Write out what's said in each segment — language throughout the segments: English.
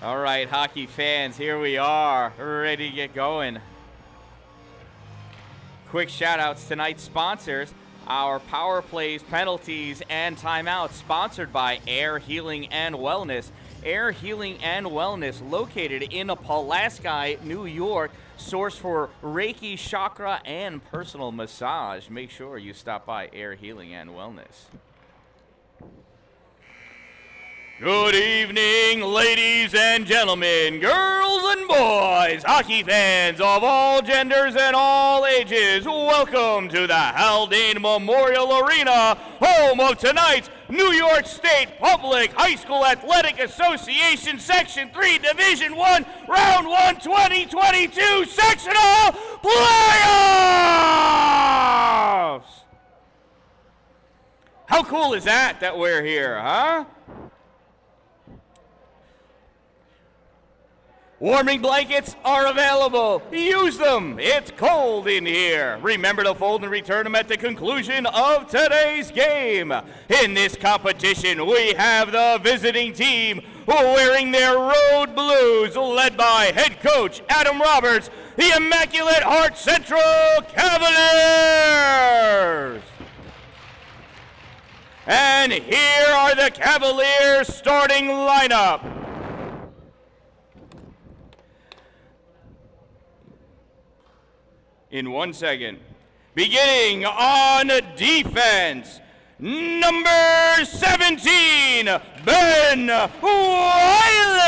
All right, hockey fans, here we are, ready to get going. Quick shout-outs tonight's sponsors. Our power plays, penalties, and timeouts sponsored by Air Healing and Wellness. Air Healing and Wellness, located in Pulaski, New York, source for Reiki, chakra, and personal massage. Make sure you stop by Air Healing and Wellness. Good evening, ladies and gentlemen, girls and boys, hockey fans of all genders and all ages. Welcome to the Haldane Memorial Arena, home of tonight's New York State Public High School Athletic Association Section 3 Division I Round 1 2022 Sectional Playoffs! How cool is that we're here, huh? Warming blankets are available. Use them. It's cold in here. Remember to fold and return them at the conclusion of today's game. In this competition, we have the visiting team wearing their road blues, led by head coach Adam Roberts, the Immaculate Heart Central Cavaliers. And here are the Cavaliers starting lineup. In 1 second. Beginning on defense, number 17, Ben Wiley.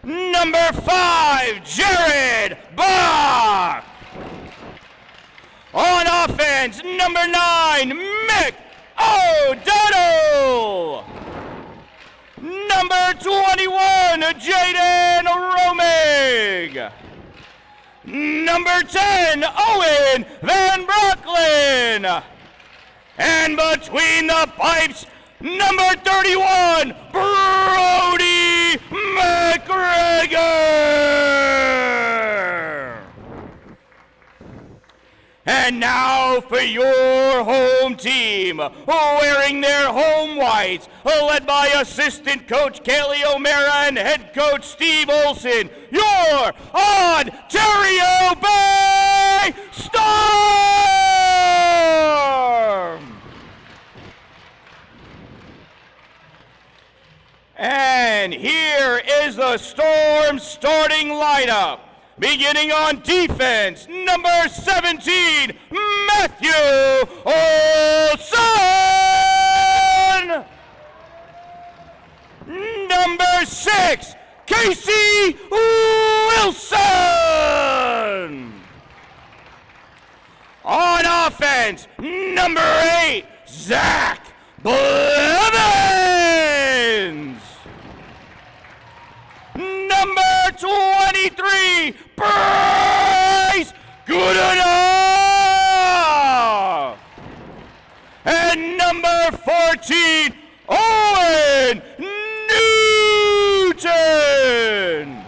Number 5, Jared Bach. On offense, number 9, Mick O'Donnell. Number 21, Jaden Romig. Number 10, Owen Van Brocklin. And between the pipes, number 31, Brody McGregor. And now for your home team, wearing their home whites, led by assistant coach Kaylee O'Mara and head coach Steve Olson, your Ontario Bay Storm! And here is the Storm starting lineup. Beginning on defense, number 17, Matthew Olson. Number 6, Casey Wilson. On offense, number 8, Zach Blevins. Number 23, Bryce Goodenough. And number 14, Owen Newton.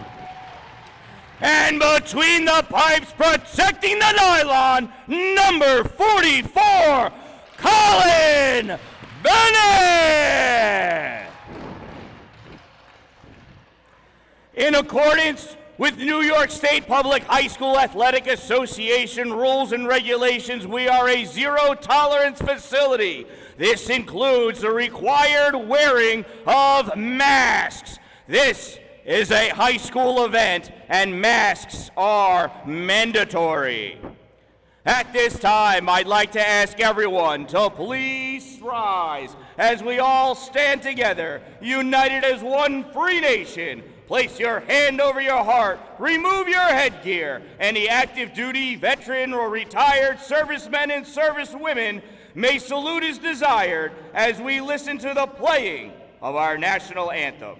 And between the pipes, protecting the nylon, number 44, Colin Bennett. In accordance with New York State Public High School Athletic Association rules and regulations, we are a zero-tolerance facility. This includes the required wearing of masks. This is a high school event, and masks are mandatory. At this time, I'd like to ask everyone to please rise as we all stand together, united as one free nation. Place your hand over your heart, remove your headgear. Any active duty, veteran, or retired servicemen and servicewomen may salute as desired as we listen to the playing of our national anthem.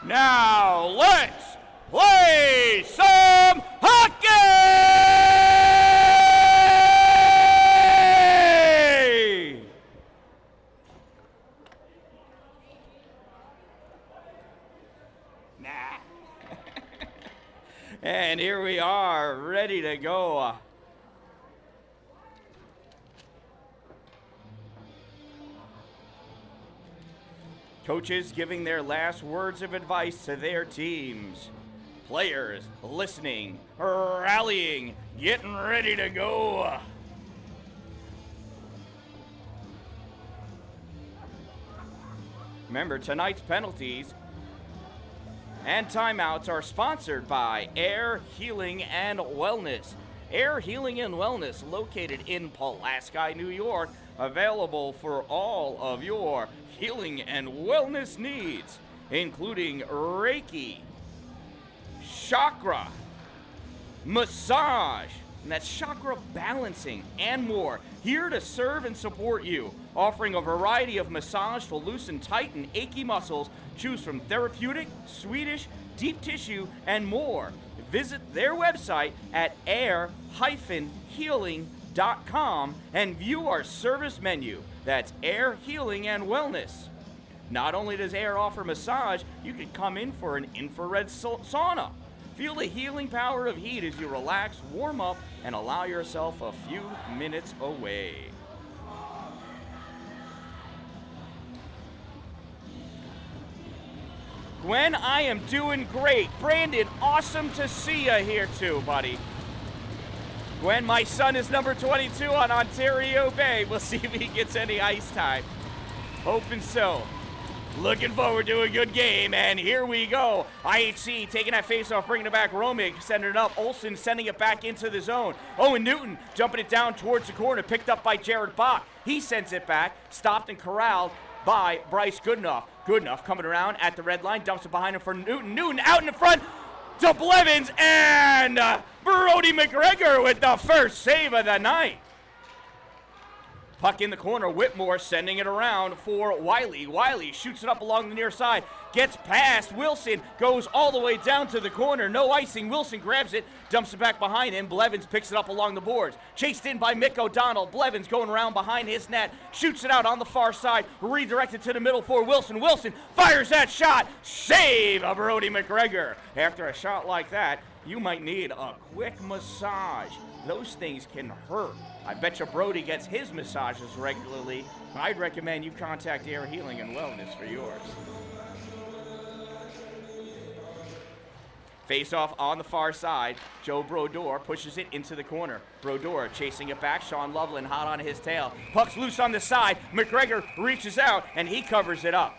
Now let's play some hockey! Nah. And here we are, ready to go. Coaches giving their last words of advice to their teams. Players listening, rallying, getting ready to go. Remember, tonight's penalties and timeouts are sponsored by Air Healing and Wellness. Air Healing and Wellness, located in Pulaski, New York, available for all of your healing and wellness needs, including Reiki, chakra, massage, and that's chakra balancing, and more. Here to serve and support you, offering a variety of massage to loosen tight and achy muscles. Choose from therapeutic, Swedish, deep tissue, and more. Visit their website at air-healing.com and view our service menu. That's Air Healing and Wellness. Not only does Air offer massage, you can come in for an infrared sauna. Feel the healing power of heat as you relax, warm up, and allow yourself a few minutes away. Gwen, I am doing great. Brandon, awesome to see you here too, buddy. Gwen, my son is number 22 on Ontario Bay. We'll see if he gets any ice time. Hoping so. Looking forward to a good game, and here we go. IHC taking that face-off, bringing it back. Romig sending it up. Olsen sending it back into the zone. Owen Newton jumping it down towards the corner, picked up by Jared Bach. He sends it back, stopped and corralled by Bryce Goodenough. Goodenough coming around at the red line, dumps it behind him for Newton. Newton out in the front to Blevins, and Brody McGregor with the first save of the night. Puck in the corner, Whitmore sending it around for Wiley. Wiley shoots it up along the near side, gets past Wilson, goes all the way down to the corner, no icing. Wilson grabs it, dumps it back behind him. Blevins picks it up along the boards. Chased in by Mick O'Donnell. Blevins going around behind his net, shoots it out on the far side, redirected to the middle for Wilson. Wilson fires that shot, save of Brody McGregor. After a shot like that, you might need a quick massage. Those things can hurt. I bet you Brody gets his massages regularly. I'd recommend you contact Air Healing and Wellness for yours. Face off on the far side. Joe Brodeur pushes it into the corner. Brodeur chasing it back. Sean Loveland hot on his tail. Puck's loose on the side. McGregor reaches out and he covers it up.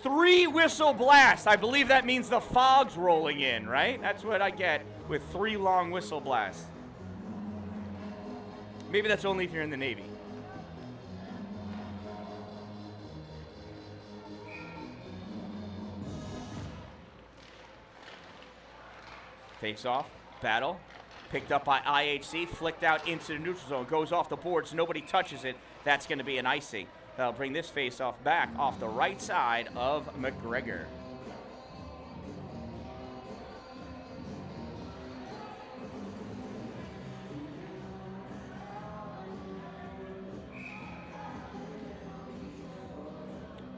3 whistle blasts. I believe that means the fog's rolling in, right? That's what I get with 3 long whistle blasts. Maybe that's only if you're in the Navy. Face off, battle, picked up by IHC, flicked out into the neutral zone, goes off the boards, nobody touches it. That's going to be an icing. That'll bring this face off back off the right side of McGregor.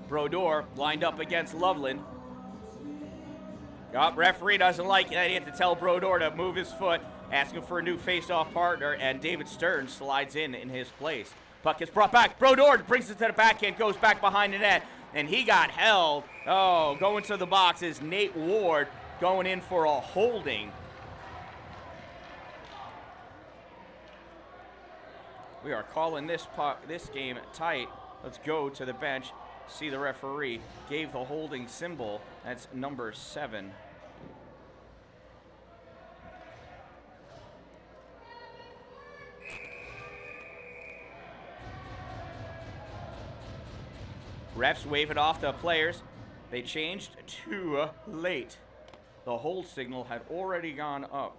Brodeur lined up against Loveland. Referee doesn't like it. He had to tell Brodeur to move his foot, asking for a new face-off partner, and David Stern slides in his place. Puck is brought back. Brodeur brings it to the backhand, goes back behind the net, and he got held. Oh, going to the box is Nate Ward going in for a holding. We are calling this game tight. Let's go to the bench. See the referee gave the holding symbol. That's number 7. Refs wave it off to players. They changed too late. The hold signal had already gone up.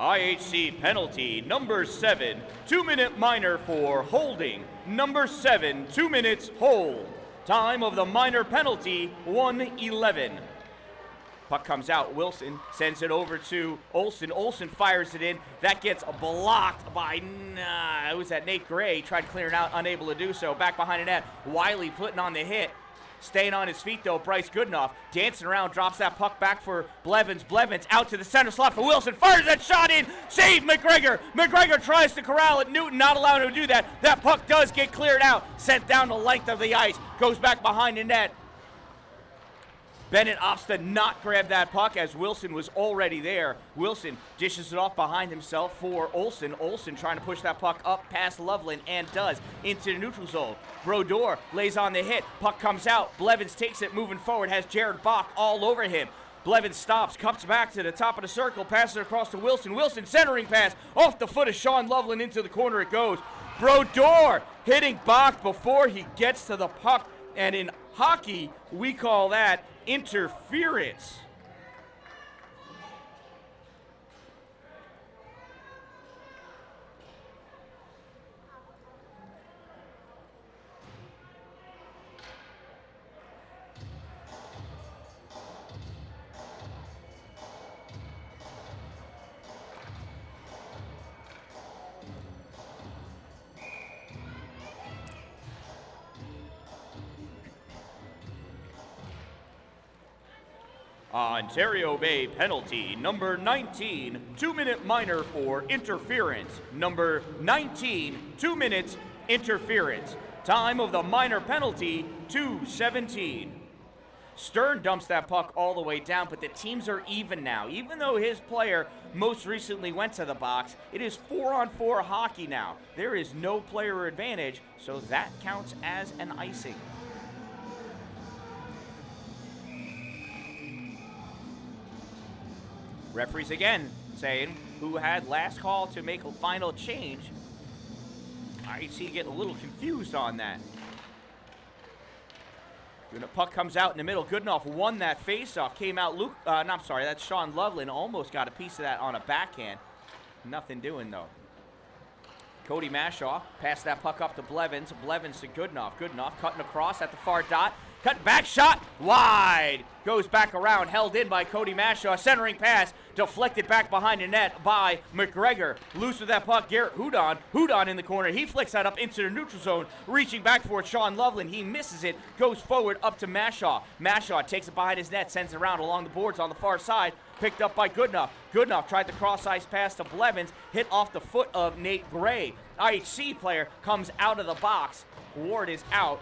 IHC penalty number 7, 2-minute minor for holding. Number 7, 2 minutes hold. Time of the minor penalty, 1:11. Puck comes out. Wilson sends it over to Olsen. Olsen fires it in. That gets blocked by, it was that Nate Gray. Tried to clear it out, unable to do so. Back behind the net. Wiley putting on the hit. Staying on his feet, though, Bryce Goodenough. Dancing around, drops that puck back for Blevins. Blevins out to the center slot for Wilson. Fires that shot in. Save McGregor. McGregor tries to corral it. Newton not allowed him to do that. That puck does get cleared out. Sent down the length of the ice. Goes back behind the net. Bennett opts to not grab that puck as Wilson was already there. Wilson dishes it off behind himself for Olsen. Olsen trying to push that puck up past Loveland and does into the neutral zone. Brodeur lays on the hit. Puck comes out. Blevins takes it moving forward. Has Jared Bach all over him. Blevins stops, comes back to the top of the circle, passes it across to Wilson. Wilson centering pass off the foot of Sean Loveland into the corner it goes. Brodeur hitting Bach before he gets to the puck. And in hockey, we call that interference. Ontario Bay penalty number 19, 2-minute minor for interference. Number 19, 2 minutes interference. Time of the minor penalty, 2:17. Stern dumps that puck all the way down, but the teams are even now. Even though his player most recently went to the box, it is 4-on-4 hockey now. There is no player advantage, so that counts as an icing. Referees again saying who had last call to make a final change. IHC getting a little confused on that. When the puck comes out in the middle, Goodenough won that faceoff. Came out that's Sean Loveland. Almost got a piece of that on a backhand. Nothing doing though. Cody Mashaw passed that puck up to Blevins. Blevins to Goodenough. Goodenough cutting across at the far dot. Cutting back shot, wide. Goes back around, held in by Cody Mashaw. Centering pass, deflected back behind the net by McGregor. Loose with that puck, Garrett Hudon. Hudon in the corner. He flicks that up into the neutral zone. Reaching back for it, Sean Loveland. He misses it, goes forward up to Mashaw. Mashaw takes it behind his net, sends it around along the boards on the far side. Picked up by Goodenough. Goodenough tried the cross-ice pass to Blevins. Hit off the foot of Nate Gray. IHC player comes out of the box. Ward is out.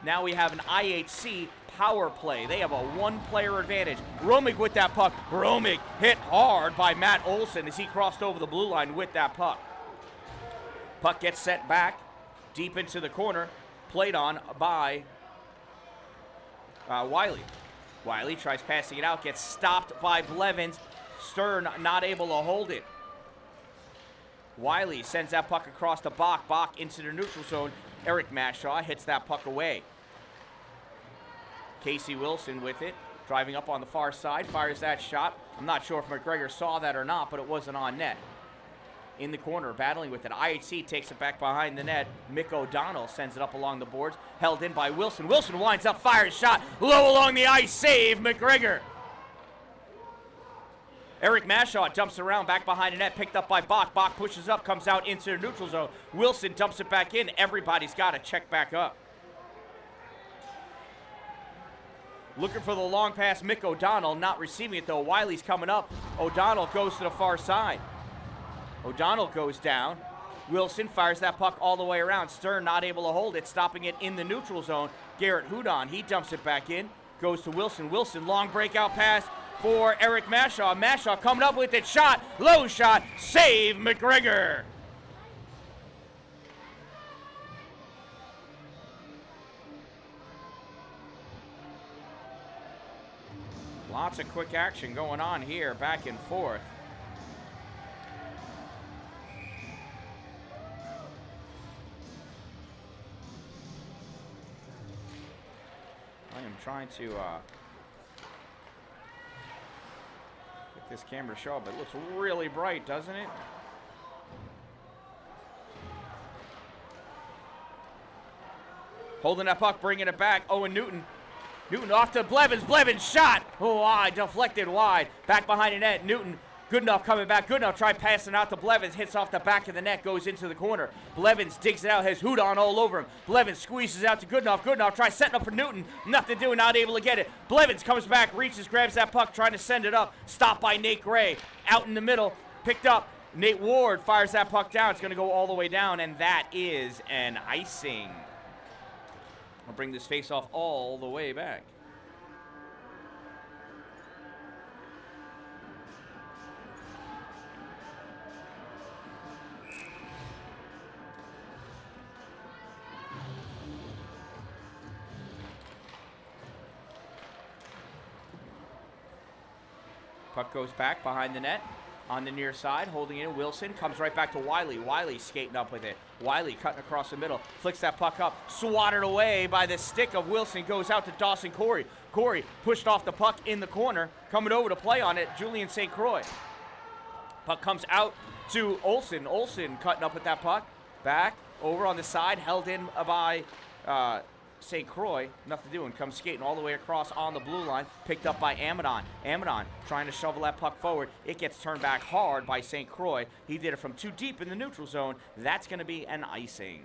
Now we have an IHC power play. They have a one-player advantage. Romig with that puck. Romig hit hard by Matt Olsen as he crossed over the blue line with that puck. Puck gets sent back deep into the corner. Played on by Wiley. Wiley tries passing it out. Gets stopped by Blevins. Stern not able to hold it. Wiley sends that puck across to Bach. Bach into the neutral zone. Eric Mashaw hits that puck away. Casey Wilson with it, driving up on the far side, fires that shot. I'm not sure if McGregor saw that or not, but it wasn't on net. In the corner, battling with it. IHC takes it back behind the net. Mick O'Donnell sends it up along the boards, held in by Wilson. Wilson winds up, fires shot, low along the ice, save McGregor. Eric Mashaw dumps around back behind the net, picked up by Bach. Bach pushes up, comes out into the neutral zone. Wilson dumps it back in. Everybody's got to check back up. Looking for the long pass, Mick O'Donnell, not receiving it though. Wiley's coming up. O'Donnell goes to the far side. O'Donnell goes down. Wilson fires that puck all the way around. Stern not able to hold it, stopping it in the neutral zone. Garrett Hudon, he dumps it back in. Goes to Wilson. Wilson, long breakout pass for Eric Mashaw. Mashaw coming up with it. Shot, low shot, save McGregor. Lots of quick action going on here, back and forth. I am trying to get this camera to show up. It looks really bright, doesn't it? Holding that puck, bringing it back. Owen Newton. Newton off to Blevins. Blevins shot. Oh, wide. Deflected wide. Back behind the net. Newton. Good enough coming back. Good enough. Try passing out to Blevins. Hits off the back of the net. Goes into the corner. Blevins digs it out. Has Haldane all over him. Blevins squeezes out to Goodenough. Goodenough tries setting up for Newton. Nothing doing. Not able to get it. Blevins comes back. Reaches. Grabs that puck. Trying to send it up. Stopped by Nate Gray. Out in the middle. Picked up. Nate Ward fires that puck down. It's going to go all the way down. And that is an icing. I'll bring this face-off all the way back. Puck goes back behind the net. On the near side, holding it in. Wilson comes right back to Wiley. Wiley skating up with it. Wiley cutting across the middle. Flicks that puck up. Swatted away by the stick of Wilson. Goes out to Dawson Corey. Corey pushed off the puck in the corner. Coming over to play on it, Julian St. Croix. Puck comes out to Olsen. Olsen cutting up with that puck. Back over on the side. Held in by St. Croix, nothing doing, comes skating all the way across on the blue line, picked up by Amadon. Amadon trying to shovel that puck forward. It gets turned back hard by St. Croix. He did it from too deep in the neutral zone. That's going to be an icing.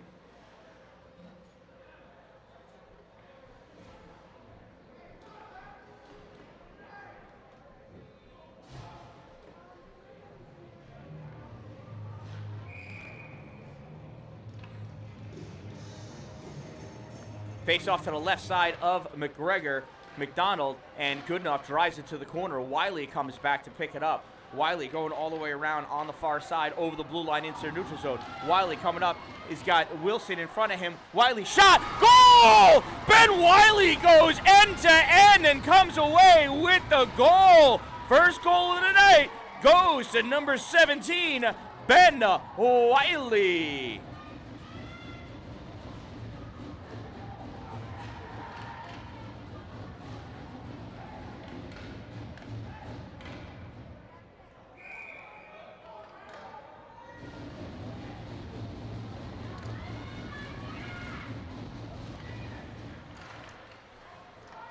Face off to the left side of McGregor, McDonald, and Goodenough drives it to the corner. Wiley comes back to pick it up. Wiley going all the way around on the far side over the blue line into the neutral zone. Wiley coming up. He's got Wilson in front of him. Wiley shot. Goal! Ben Wiley goes end to end and comes away with the goal. First goal of the night goes to number 17, Ben Wiley.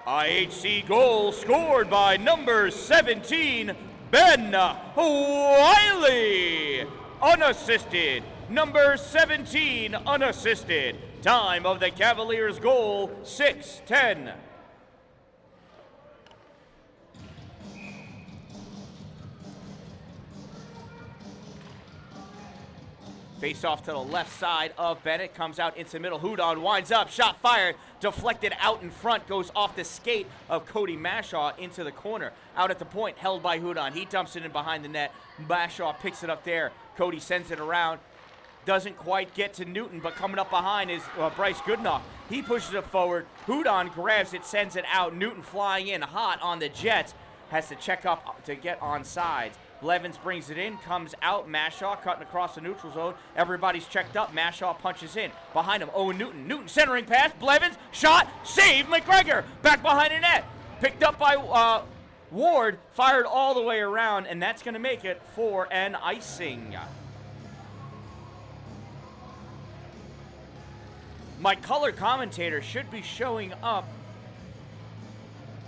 IHC goal scored by number 17, Ben Wiley. Unassisted. Number 17, unassisted. Time of the Cavaliers goal, 6:10. Face off to the left side of Bennett. Comes out into the middle. Haldane winds up. Shot fired. Deflected out in front. Goes off the skate of Cody Mashaw into the corner. Out at the point. Held by Haldane. He dumps it in behind the net. Mashaw picks it up there. Cody sends it around. Doesn't quite get to Newton, but coming up behind is Bryce Goodenough. He pushes it forward. Haldane grabs it, sends it out. Newton flying in hot on the Jets. Has to check up to get on sides. Blevins brings it in, comes out. Mashaw cutting across the neutral zone. Everybody's checked up. Mashaw punches in. Behind him, Owen Newton. Newton centering pass. Blevins, shot, save. McGregor back behind the net. Picked up by Ward. Fired all the way around, and that's going to make it for an icing. My color commentator should be showing up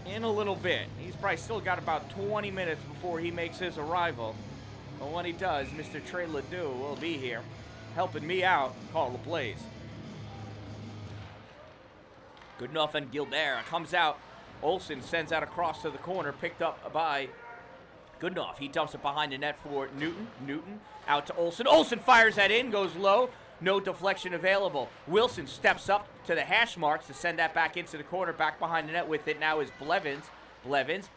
in a little bit. He's probably still got about 20 minutes before he makes his arrival. But when he does, Mr. Trey Ledoux will be here, helping me out, call the plays. Goodenough and Gilbert comes out. Olsen sends out across to the corner, picked up by Goodenough. He dumps it behind the net for Newton. Newton out to Olsen. Olsen fires that in, goes low. No deflection available. Wilson steps up to the hash marks to send that back into the corner. Back behind the net with it now is Blevins. Blevins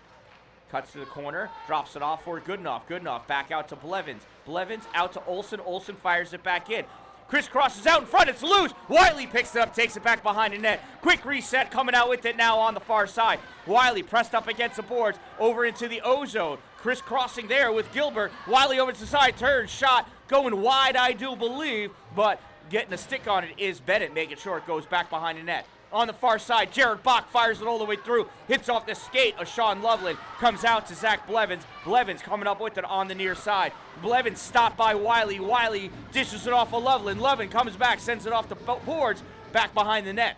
cuts to the corner, drops it off for Goodenough. Goodenough back out to Blevins. Blevins out to Olsen. Olsen fires it back in. Crisscrosses out in front. It's loose. Wiley picks it up, takes it back behind the net. Quick reset coming out with it now on the far side. Wiley pressed up against the boards over into the O-zone. Crisscrossing there with Gilbert. Wiley over to the side, turn, shot, going wide, I do believe, but getting a stick on it is Bennett, making sure it goes back behind the net. On the far side, Jared Bach fires it all the way through, hits off the skate of Sean Loveland, comes out to Zach Blevins. Blevins coming up with it on the near side. Blevins stopped by Wiley. Wiley dishes it off of Loveland. Loveland comes back, sends it off the boards, back behind the net.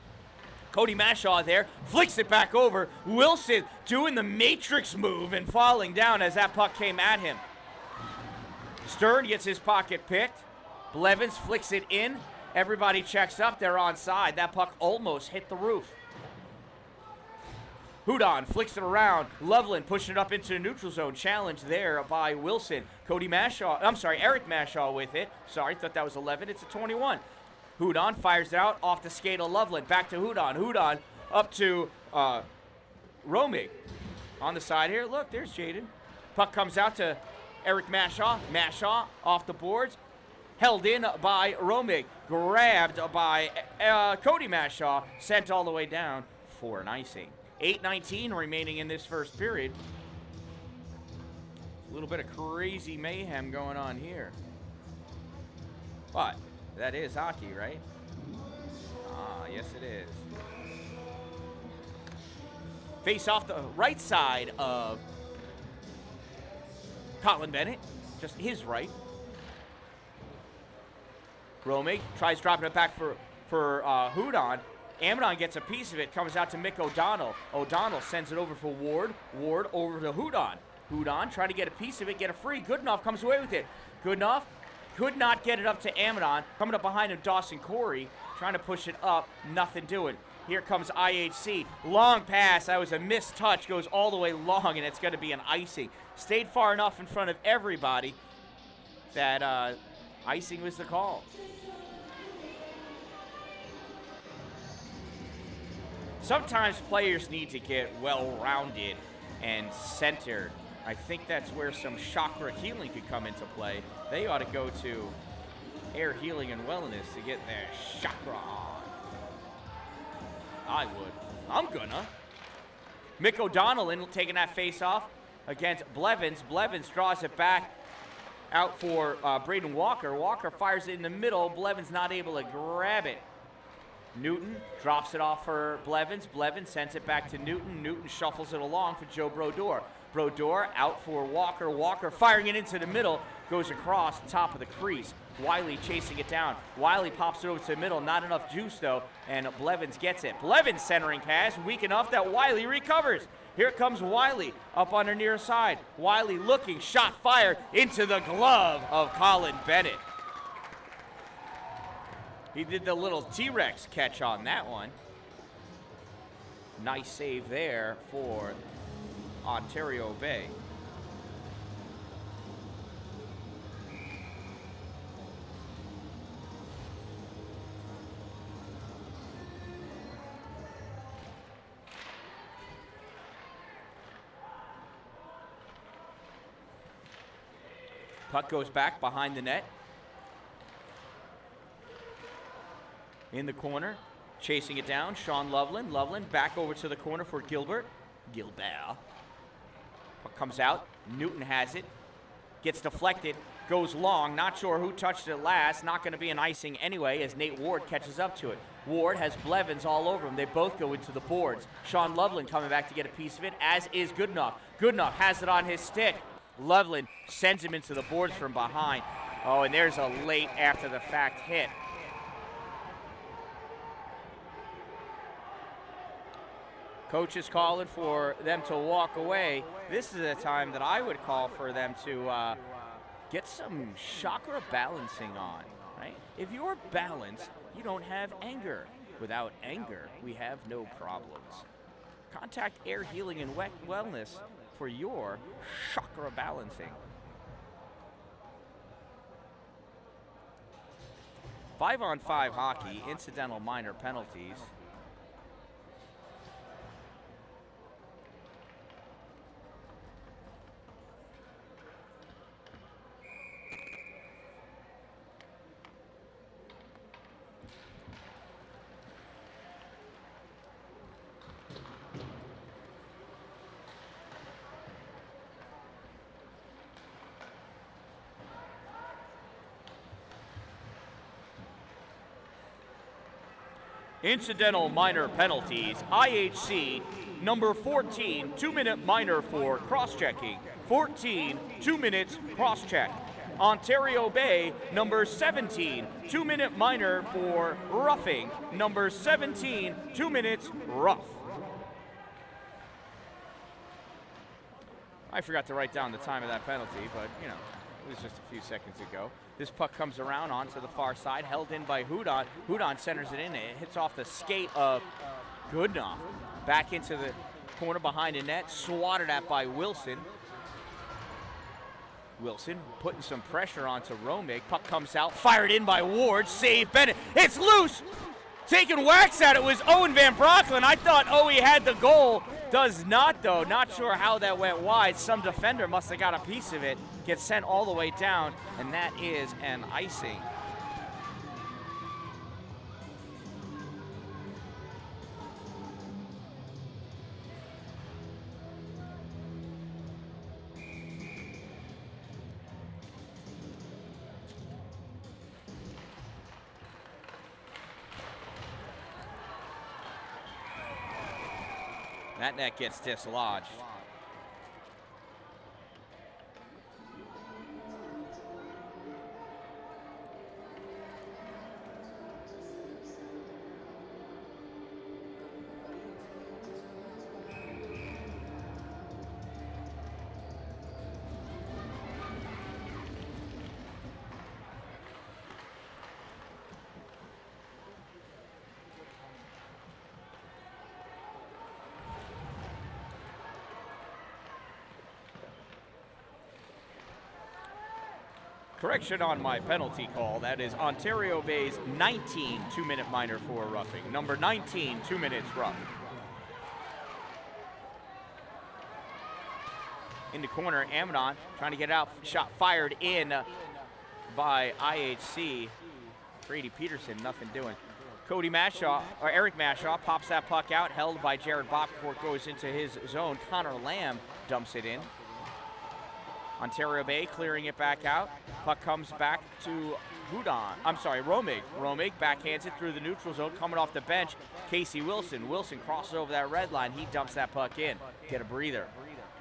Cody Mashaw there, flicks it back over. Wilson doing the Matrix move and falling down as that puck came at him. Stern gets his pocket picked. Blevins flicks it in. Everybody checks up. They're onside. That puck almost hit the roof. Hudon flicks it around. Loveland pushing it up into the neutral zone. Challenge there by Wilson. Eric Mashaw with it. Sorry, thought that was 11. It's a 21. Hudon fires it out off the skate of Loveland. Back to Hudon. Hudon up to Romig. On the side here. Look, there's Jaden. Puck comes out to Eric Mashaw. Mashaw off the boards. Held in by Romig, grabbed by Cody Mashaw, sent all the way down for an icing. 8:19 remaining in this first period. A little bit of crazy mayhem going on here. But that is hockey, right? Ah, yes it is. Face off the right side of Colin Bennett, just his right. Romig tries dropping it back for Hudon. Amadon gets a piece of it, comes out to Mick O'Donnell. O'Donnell sends it over for Ward. Ward over to Hudon. Hudon trying to get a piece of it, get a free. Goodenough comes away with it. Goodenough could not get it up to Amadon. Coming up behind him, Dawson Corey trying to push it up. Nothing doing. Here comes IHC. Long pass. That was a missed touch. Goes all the way long, and it's going to be an icing. Stayed far enough in front of everybody that icing was the call. Sometimes players need to get well-rounded and centered. I think that's where some chakra healing could come into play. They ought to go to air healing and wellness to get their chakra on. I would. I'm gonna. Mick O'Donnell in taking that face off against Blevins. Blevins draws it back out for Braden Walker. Walker fires it in the middle. Blevins not able to grab it. Newton drops it off for Blevins. Blevins sends it back to Newton. Newton shuffles it along for Joe Brodeur. Brodeur out for Walker. Walker firing it into the middle. Goes across the top of the crease. Wiley chasing it down. Wiley pops it over to the middle. Not enough juice, though, and Blevins gets it. Blevins centering pass. Weak enough that Wiley recovers. Here comes Wiley up on the near side. Wiley looking. Shot fired into the glove of Colin Bennett. He did the little T-Rex catch on that one. Nice save there for Ontario Bay. Puck goes back behind the net. In the corner, chasing it down, Sean Loveland. Loveland back over to the corner for Gilbert. Gilbert. Puck comes out. Newton has it. Gets deflected. Goes long. Not sure who touched it last. Not going to be an icing anyway as Nate Ward catches up to it. Ward has Blevins all over him. They both go into the boards. Sean Loveland coming back to get a piece of it, as is Goodenough. Goodenough has it on his stick. Loveland sends him into the boards from behind. Oh, and there's a late after the fact hit. Coach is calling for them to walk away. This is a time that I would call for them to get some chakra balancing on, right? If you're balanced, you don't have anger. Without anger, we have no problems. Contact Air Healing and Wellness for your chakra balancing. 5-on-5 hockey, incidental minor penalties. Incidental minor penalties, IHC, number 14, 2-minute minor for cross-checking. 14, 2 minutes cross-check. Ontario Bay, number 17, 2-minute minor for roughing. Number 17, 2 minutes rough. I forgot to write down the time of that penalty, but, you know, it was just a few seconds ago. This puck comes around onto the far side, held in by Haldane. Haldane centers it in. It hits off the skate of Goodenough. Back into the corner behind the net, swatted at by Wilson. Wilson putting some pressure onto Romig. Puck comes out, fired in by Ward. Save Bennett. It's loose! Taking whacks at it was Owen Van Brocklin. I thought he had the goal. Does not, though. Not sure how that went wide. Some defender must have got a piece of it. Gets sent all the way down, and that is an icing. That net gets dislodged. Correction on my penalty call. That is Ontario Bay's 19 2-minute minor for roughing. Number 19, 2 minutes rough. In the corner, Amadon trying to get it out. Shot fired in by IHC. Brady Peterson, nothing doing. Eric Mashaw pops that puck out, held by Jared Bopp before it goes into his zone. Connor Lamb dumps it in. Ontario Bay clearing it back out. Puck comes back to Romig. Romig backhands it through the neutral zone, coming off the bench. Casey Wilson. Wilson crosses over that red line. He dumps that puck in. Get a breather.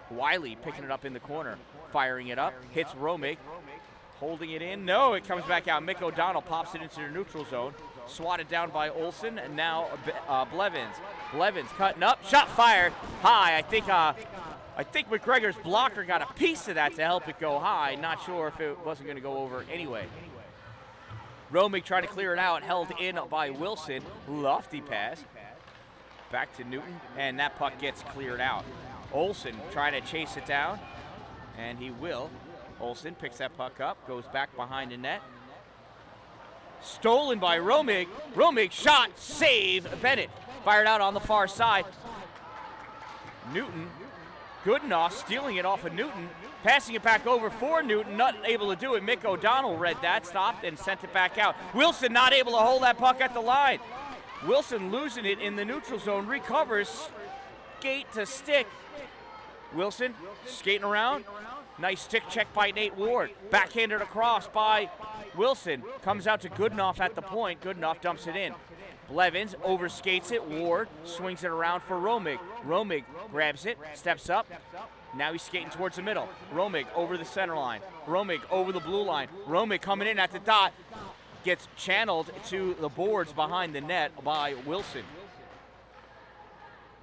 Wiley picking it up in the corner, firing it up. Hits Romig. Holding it in. No, it comes back out. Mick O'Donnell pops it into the neutral zone. Swatted down by Olsen, and now Blevins. Blevins cutting up. Shot fired high. I think McGregor's blocker got a piece of that to help it go high. Not sure if it wasn't going to go over anyway. Romig trying to clear it out, held in by Wilson. Lofty pass. Back to Newton, and that puck gets cleared out. Olsen trying to chase it down, and he will. Olsen picks that puck up, goes back behind the net. Stolen by Romig. Romig shot, save, Bennett. Fired out on the far side. Newton. Goodenough stealing it off of Newton, passing it back over for Newton, not able to do it. Mick O'Donnell read that, stopped, and sent it back out. Wilson not able to hold that puck at the line. Wilson losing it in the neutral zone, recovers, skate to stick. Wilson skating around. Nice stick check by Nate Ward. Backhanded across by Wilson. Comes out to Goodenough at the point. Goodenough dumps it in. Blevins overskates it. Ward swings it around for Romig. Romig grabs it, steps up. Now he's skating towards the middle. Romig over the center line. Romig over the blue line. Romig coming in at the dot. Gets channeled to the boards behind the net by Wilson.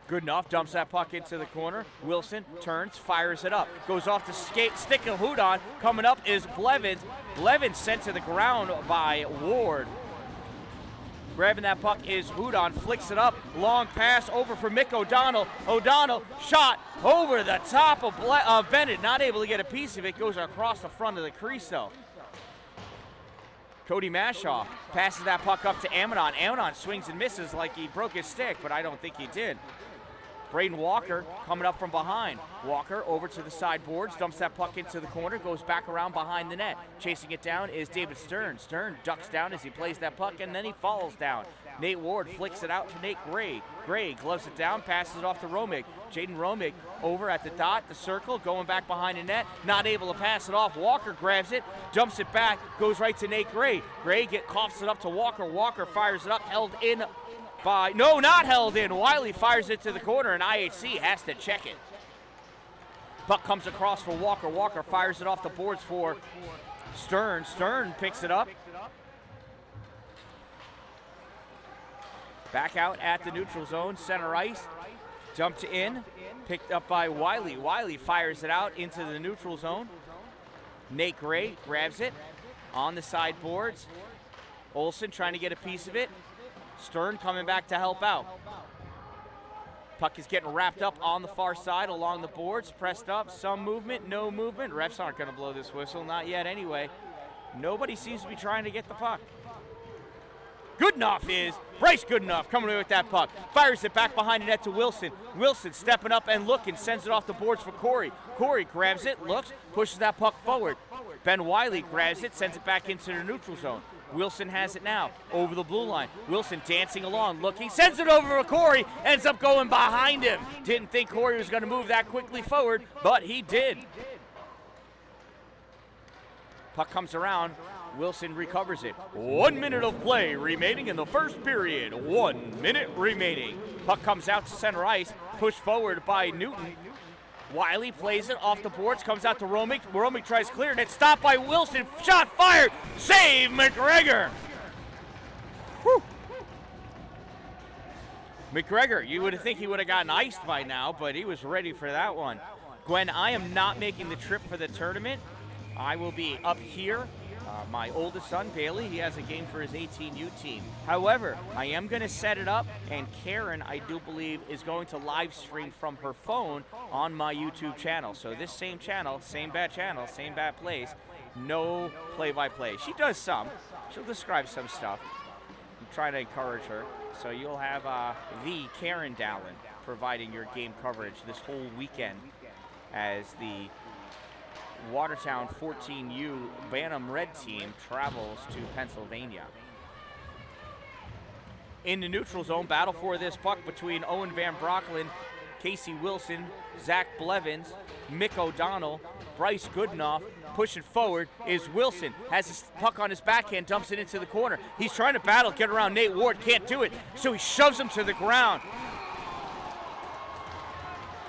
Goodenough dumps that puck into the corner. Wilson turns, fires it up. Goes off the stick of Haldane. Coming up is Blevins. Blevins sent to the ground by Ward. Grabbing that puck is Haldane, flicks it up. Long pass over for Mick O'Donnell. O'Donnell shot over the top of Bennett. Not able to get a piece of it. Goes across the front of the crease though. Cody Mashaw passes that puck up to Amadon. Amadon swings and misses like he broke his stick, but I don't think he did. Braden Walker coming up from behind. Walker over to the side boards, dumps that puck into the corner, goes back around behind the net. Chasing it down is David Stern. Stern ducks down as he plays that puck, and then he falls down. Nate Ward flicks it out to Nate Gray. Gray gloves it down, passes it off to Romig. Jaden Romig over at the dot, the circle, going back behind the net, not able to pass it off. Walker grabs it, dumps it back, goes right to Nate Gray. Gray coughs it up to Walker. Walker fires it up, held in by, no, not held in. Wiley fires it to the corner, and IHC has to check it. Puck comes across for Walker. Walker fires it off the boards for Stern. Stern picks it up. Back out at the neutral zone, center ice. Jumped in, picked up by Wiley. Wiley fires it out into the neutral zone. Nate Gray grabs it on the sideboards. Olsen trying to get a piece of it. Stern coming back to help out. Puck is getting wrapped up on the far side along the boards, pressed up, some movement, no movement. Refs aren't going to blow this whistle, not yet anyway. Nobody seems to be trying to get the puck. Goodenough is, Bryce Goodenough coming away with that puck. Fires it back behind the net to Wilson. Wilson stepping up and looking, sends it off the boards for Corey. Corey grabs it, looks, pushes that puck forward. Ben Wiley grabs it, sends it back into the neutral zone. Wilson has it now, over the blue line. Wilson dancing along, looking, sends it over to Corey, ends up going behind him. Didn't think Corey was going to move that quickly forward, but he did. Puck comes around, Wilson recovers it. 1 minute of play remaining in the first period. 1 minute remaining. Puck comes out to center ice, pushed forward by Newton. Wiley plays it off the boards, comes out to Romick. Romick tries clear, and it's stopped by Wilson. Shot fired, save McGregor. Whew. McGregor, you would think he would have gotten iced by now, but he was ready for that one. Gwen, I am not making the trip for the tournament. I will be up here. My oldest son, Bailey, he has a game for his 18U team. However, I am going to set it up, and Karen, I do believe, is going to live stream from her phone on my YouTube channel. So this same channel, same bad place, no play-by-play. She does some. She'll describe some stuff. I'm trying to encourage her. So you'll have the Karen Dallin providing your game coverage this whole weekend as the Watertown 14U Bantam Red team travels to Pennsylvania. In the neutral zone, battle for this puck between Owen Van Brocklen, Casey Wilson, Zach Blevins, Mick O'Donnell, Bryce Goodenough. Pushing forward is Wilson. Has his puck on his backhand, dumps it into the corner. He's trying to battle, get around Nate Ward, can't do it, so he shoves him to the ground.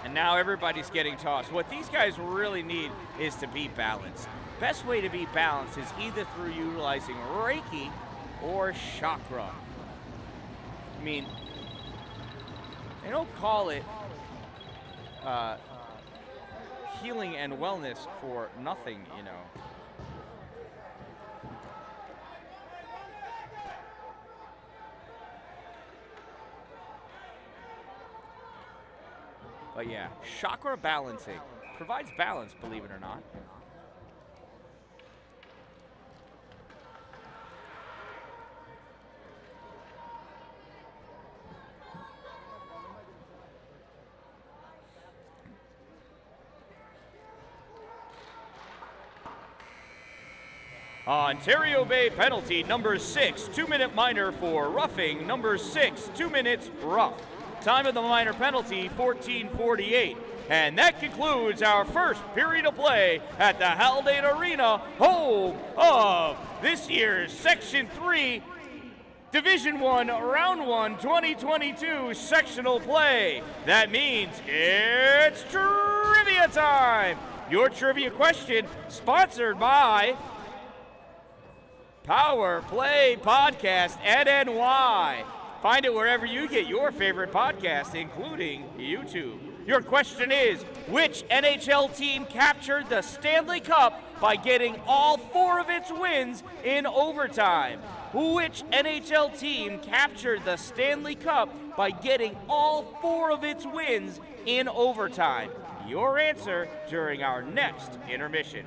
And now everybody's getting tossed. What these guys really need is to be balanced. Best way to be balanced is either through utilizing Reiki or chakra. I mean, they don't call it healing and wellness for nothing, you know. But yeah, chakra balancing provides balance, believe it or not. Ontario Bay penalty number 6, 2-minute minor for roughing. Number 6, 2 minutes rough. Time of the minor penalty, 14:48. And that concludes our first period of play at the Haldane Arena, home of this year's Section 3 Division 1 Round 1 2022 sectional play. That means it's trivia time. Your trivia question sponsored by Power Play Podcast NNY. Find it wherever you get your favorite podcast, including YouTube. Your question is, which NHL team captured the Stanley Cup by getting all 4 of its wins in overtime? Which NHL team captured the Stanley Cup by getting all 4 of its wins in overtime? Your answer during our next intermission.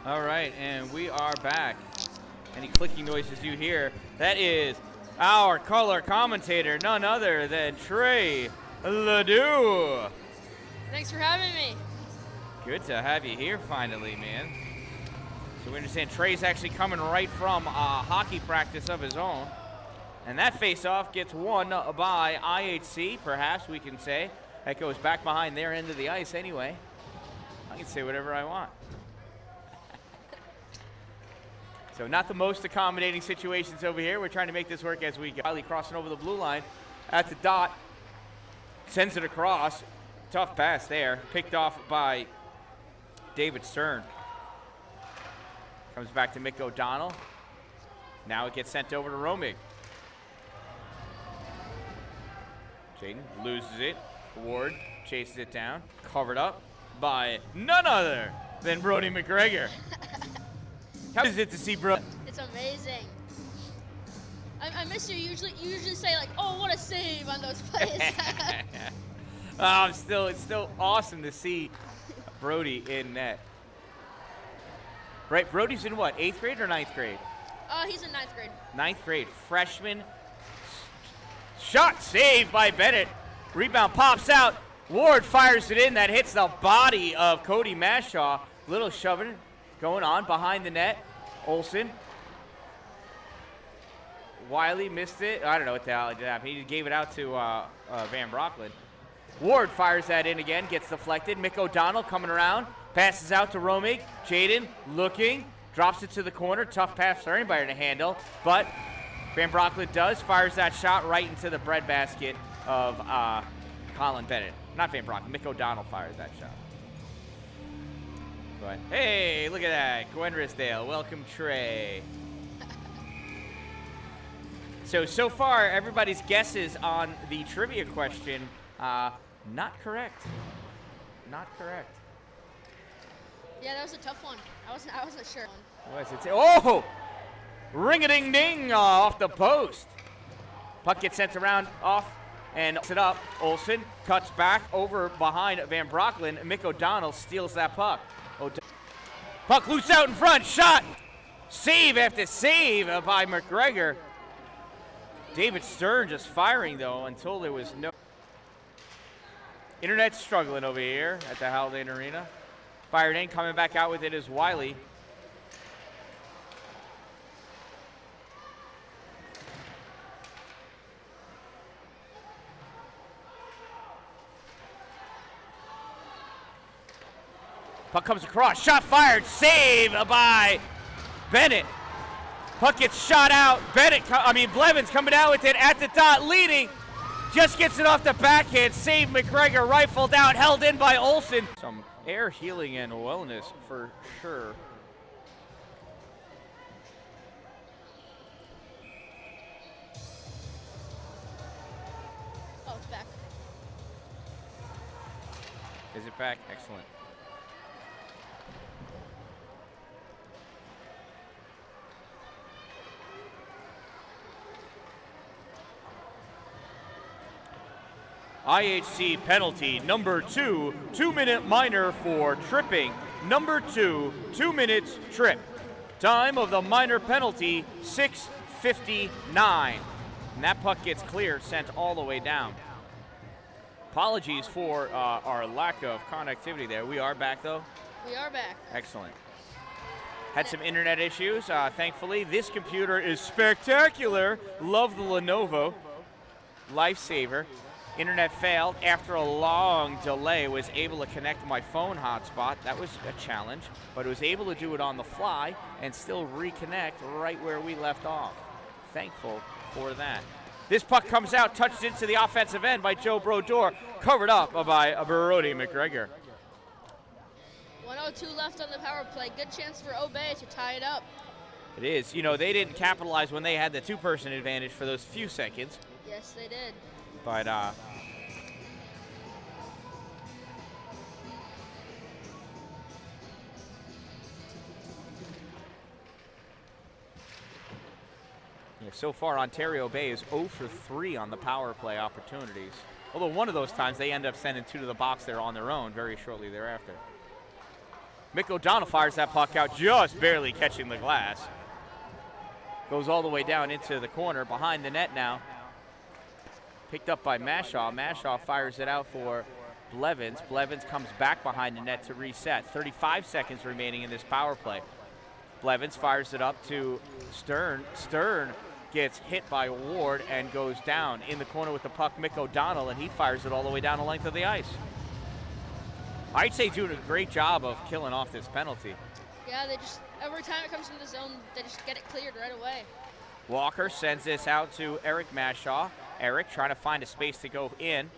All right, and we are back. Any clicking noises you hear, that is our color commentator, none other than Trey Ledoux. Thanks for having me. Good to have you here finally, man. So we understand Trey's actually coming right from a hockey practice of his own. And that face-off gets won by IHC, perhaps we can say. That goes back behind their end of the ice anyway. I can say whatever I want. So not the most accommodating situations over here. We're trying to make this work as we go. Wiley crossing over the blue line at the dot. Sends it across. Tough pass there. Picked off by David Stern. Comes back to Mick O'Donnell. Now it gets sent over to Romig. Jaden loses it. Ward chases it down. Covered up by none other than Brody McGregor. How is it to see Brody? It's amazing. I miss you. You usually say like, "Oh, what a save" on those plays. It's still awesome to see Brody in net. Right, Brody's in what, 8th grade or 9th grade? He's in 9th grade. 9th grade, freshman. Shot saved by Bennett. Rebound pops out. Ward fires it in. That hits the body of Cody Mashaw. Little shoving going on behind the net. Olsen. Wiley missed it. I don't know what the hell happened. He gave it out to Van Brocklin. Ward fires that in again, gets deflected. Mick O'Donnell coming around, passes out to Romig. Jaden looking, drops it to the corner. Tough pass for anybody to handle, but Van Brocklin does, fires that shot right into the breadbasket of Colin Bennett. Not Van Brocklin, Mick O'Donnell fires that shot. But hey, look at that, Gwen Risdale. Welcome, Trey. So far, everybody's guesses on the trivia question, not correct. Not correct. Yeah, that was a tough one. I wasn't sure. Was it? Oh! Ring-a-ding-ding off the post. Puck gets sent around off and it up. Olsen cuts back over behind Van Brocklin. Mick O'Donnell steals that puck. Puck loose out in front. Shot. Save after save by McGregor. David Stern just firing, though, until there was no... Internet's struggling over here at the Haldane Arena. Fired in, coming back out with it is Wiley. Puck comes across, shot fired, save by Bennett. Puck gets shot out. Blevins coming out with it at the dot, leading. Just gets it off the backhand. Save McGregor, rifled out, held in by Olsen. Some air healing and wellness for sure. Oh, it's back. Is it back? Excellent. IHC penalty number 2, 2-minute minor for tripping. Number 2, 2 minutes trip. Time of the minor penalty, 6:59. And that puck gets cleared, sent all the way down. Apologies for our lack of connectivity there. We are back, though? We are back. Excellent. Had some internet issues, thankfully. This computer is spectacular. Love the Lenovo. Lifesaver. Internet failed after a long delay. Was able to connect to my phone hotspot. That was a challenge, but was able to do it on the fly and still reconnect right where we left off. Thankful for that. This puck comes out, touched into the offensive end by Joe Brodeur, covered up by Brody McGregor. 1:02 left on the power play. Good chance for Obey to tie it up. It is. You know, they didn't capitalize when they had the two-person advantage for those few seconds. Yes, they did. But so far, Ontario Bay is 0 for 3 on the power play opportunities. Although one of those times they end up sending 2 to the box there on their own very shortly thereafter. Mick O'Donnell fires that puck out, just barely catching the glass. Goes all the way down into the corner, behind the net now. Picked up by Mashaw. Mashaw fires it out for Blevins. Blevins comes back behind the net to reset. 35 seconds remaining in this power play. Blevins fires it up to Stern. Stern gets hit by Ward and goes down. In the corner with the puck, Mick O'Donnell, and he fires it all the way down the length of the ice. IHC doing a great job of killing off this penalty. Yeah, they just, every time it comes from the zone, they just get it cleared right away. Walker sends this out to Eric Mashaw. Eric trying to find a space to go in.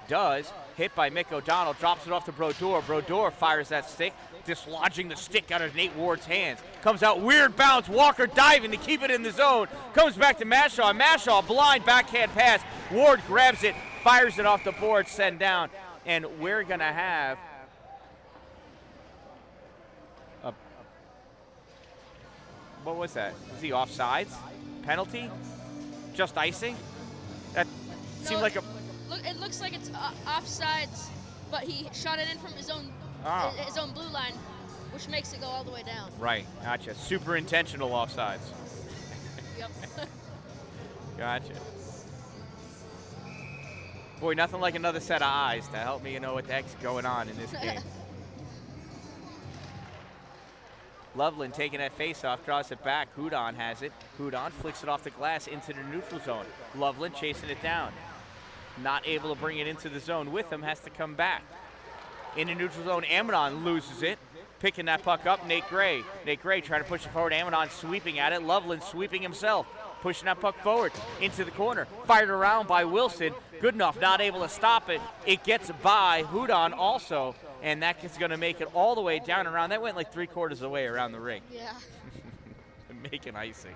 Does. Hit by Mick O'Donnell. Drops it off to Brodeur. Brodeur fires that stick, dislodging the stick out of Nate Ward's hands. Comes out, weird bounce. Walker diving to keep it in the zone. Comes back to Mashaw. Mashaw, blind backhand pass. Ward grabs it, fires it off the board, send down. And we're going to have a, what was that? Was he offsides? Penalty? Just icing? That seemed like a... Look, it looks like it's offsides, but he shot it in from his own blue line, which makes it go all the way down. Right, gotcha. Super intentional offsides. Yep. Gotcha. Boy, nothing like another set of eyes to help me know what the heck's going on in this game. Loveland taking that face-off, draws it back. Hudon has it. Hudon flicks it off the glass into the neutral zone. Loveland chasing it down. Not able to bring it into the zone with him, has to come back. In the neutral zone, Amidon loses it. Picking that puck up, Nate Gray. Nate Gray trying to push it forward. Amidon sweeping at it. Loveland sweeping himself. Pushing that puck forward into the corner. Fired around by Wilson. Goodenough, not able to stop it. It gets by Hudon also, and that is going to make it all the way down and around. That went like 3/4 of the way around the ring. Yeah. Making icing.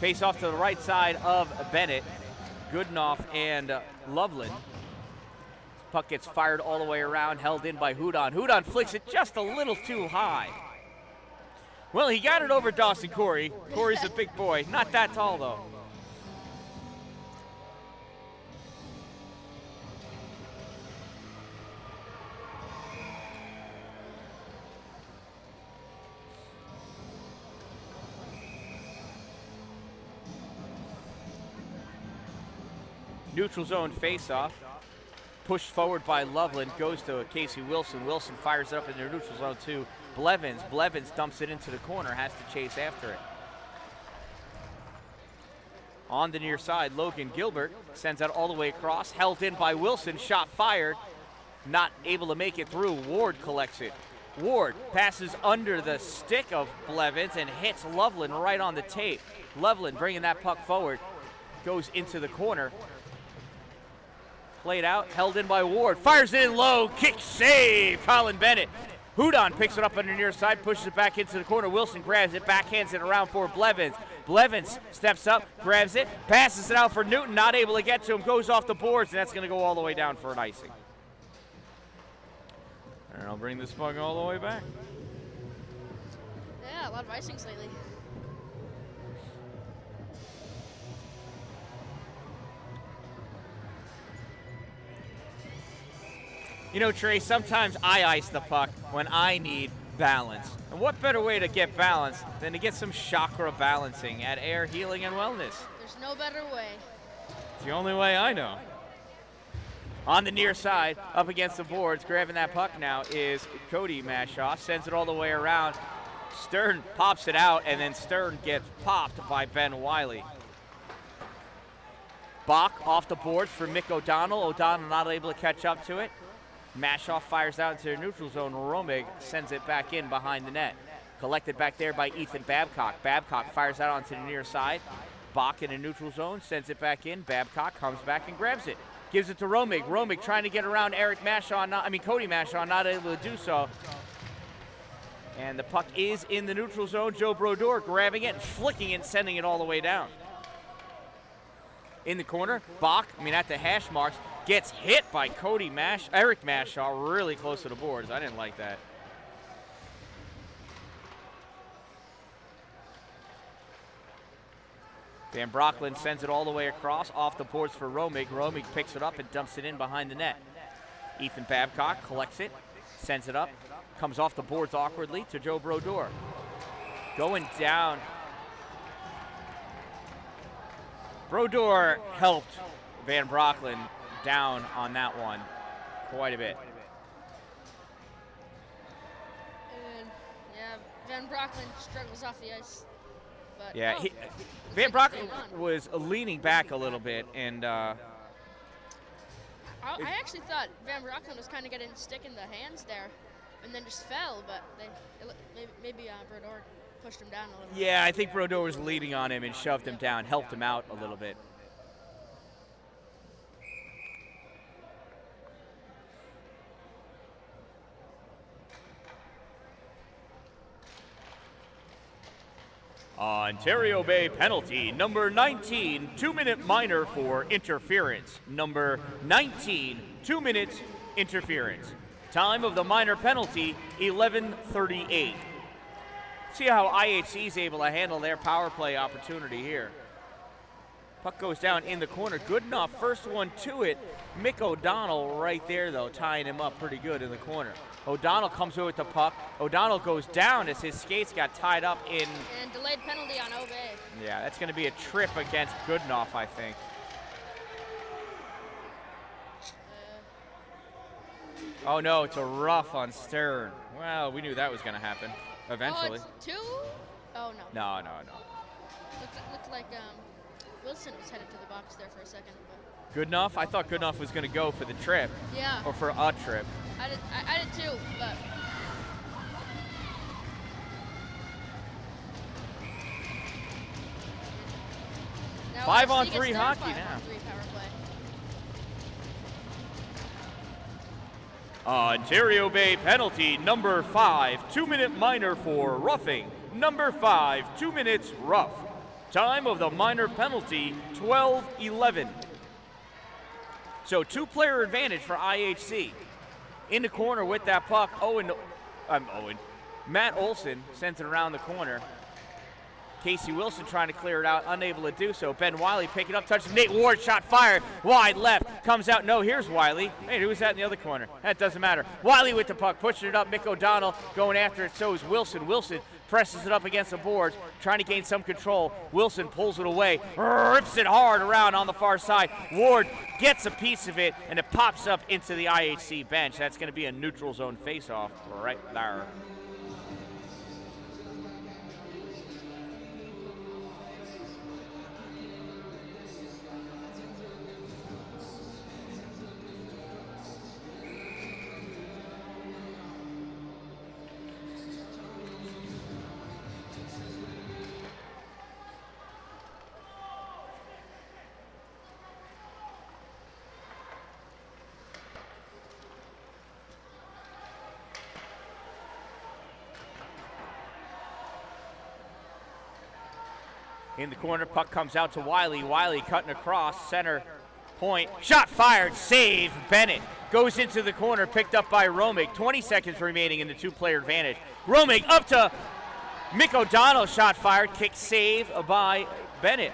Face off to the right side of Bennett. Goodenough and Loveland. Puck gets fired all the way around, held in by Hudon. Hudon flicks it just a little too high. Well, he got it over Dawson Corey. Corey's a big boy. Not that tall, though. Neutral zone face-off. Pushed forward by Loveland, goes to Casey Wilson. Wilson fires it up in the neutral zone to Blevins. Blevins dumps it into the corner, has to chase after it. On the near side, Logan Gilbert sends that all the way across. Held in by Wilson, shot fired. Not able to make it through. Ward collects it. Ward passes under the stick of Blevins and hits Loveland right on the tape. Loveland bringing that puck forward. Goes into the corner. Played out, held in by Ward. Fires it in low, kick save, Colin Bennett. Hudon picks it up on the near side, pushes it back into the corner. Wilson grabs it, backhands it around for Blevins. Blevins steps up, grabs it, passes it out for Newton, not able to get to him, goes off the boards, and that's going to go all the way down for an icing. And I'll bring this puck all the way back. Yeah, a lot of icings lately. You know, Trey, sometimes I ice the puck when I need balance. And what better way to get balance than to get some chakra balancing at Air Healing and Wellness? There's no better way. It's the only way I know. On the near side, up against the boards, grabbing that puck now is Cody Mashaw. Sends it all the way around. Stern pops it out, and then Stern gets popped by Ben Wiley. Bach off the boards for Mick O'Donnell. O'Donnell not able to catch up to it. Mashaw fires out into the neutral zone. Romig sends it back in behind the net. Collected back there by Ethan Babcock. Babcock fires out onto the near side. Bach in the neutral zone, sends it back in. Babcock comes back and grabs it. Gives it to Romig. Romig trying to get around Cody Mashaw, not able to do so. And the puck is in the neutral zone. Joe Brodeur grabbing it, flicking it, sending it all the way down. In the corner, Bach, at the hash marks, gets hit by Eric Mashaw really close to the boards. I didn't like that. Van Brocklin sends it all the way across, off the boards for Romig. Romig picks it up and dumps it in behind the net. Ethan Babcock collects it, sends it up, comes off the boards awkwardly to Joe Brodeur. Going down. Brodeur helped Van Brocklin down on that one quite a bit. And yeah, Van Brocklin struggles off the ice. But, Yeah, oh, Van like Brocklin was leaning back a little bit, and I actually thought Van Brocklin was kind of getting stick in the hands there, and then just fell. But maybe Brodeur pushed him down a little. yeah, I think Brodeur was leaning on him and shoved him down, helped him out a little bit. Ontario Bay penalty, number 19, 2-minute minor for interference. Number 19, 2 minutes interference. Time of the minor penalty, 11:38. See how IHC is able to handle their power play opportunity here. Puck goes down in the corner, good enough, first one to it. Mick O'Donnell right there though, tying him up pretty good in the corner. O'Donnell comes over with the puck. O'Donnell goes down as his skates got tied up in. And delayed penalty on Obey. Yeah, that's going to be a trip against Goodenough, I think. Oh no, it's a rough on Stern. Well, we knew that was going to happen eventually. Oh, it's 2? Oh no. No. Looked like Wilson was headed to the box there for a second. But. Goodenough? I thought Goodenough was going to go for the trip. Yeah. Or for a trip. I did too, but. Now 5-on-3 hockey 5-on-3 now. power play. Ontario Bay penalty, number 5, 2-minute minor for roughing. Number 5, 2 minutes rough. Time of the minor penalty, 12:11. So 2-player advantage for IHC. In the corner with that puck, Matt Olson sends it around the corner. Casey Wilson trying to clear it out, unable to do so. Ben Wiley picking up, touches Nate Ward, shot fired, wide left, comes out, no, here's Wiley. Hey, who's that in the other corner? That doesn't matter. Wiley with the puck, pushing it up, Mick O'Donnell going after it, so is Wilson. Wilson presses it up against the boards, trying to gain some control. Wilson pulls it away, rips it hard around on the far side. Ward gets a piece of it, and it pops up into the IHC bench. That's going to be a neutral zone faceoff right there. In the corner, puck comes out to Wiley. Wiley cutting across, center point. Shot fired, save, Bennett. Goes into the corner, picked up by Romig. 20 seconds remaining in the 2-player advantage. Romig up to Mick O'Donnell, shot fired, kick save by Bennett.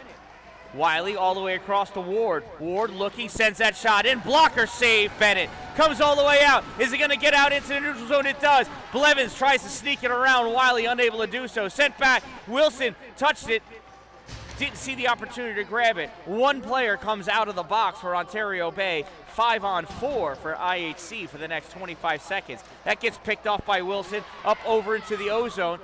Wiley all the way across to Ward. Ward looking, sends that shot in. Blocker save, Bennett. Comes all the way out. Is it going to get out into the neutral zone? It does. Blevins tries to sneak it around. Wiley unable to do so. Sent back. Wilson touched it. Didn't see the opportunity to grab it. One player comes out of the box for Ontario Bay. 5-on-4 for IHC for the next 25 seconds. That gets picked off by Wilson, up over into the O-zone.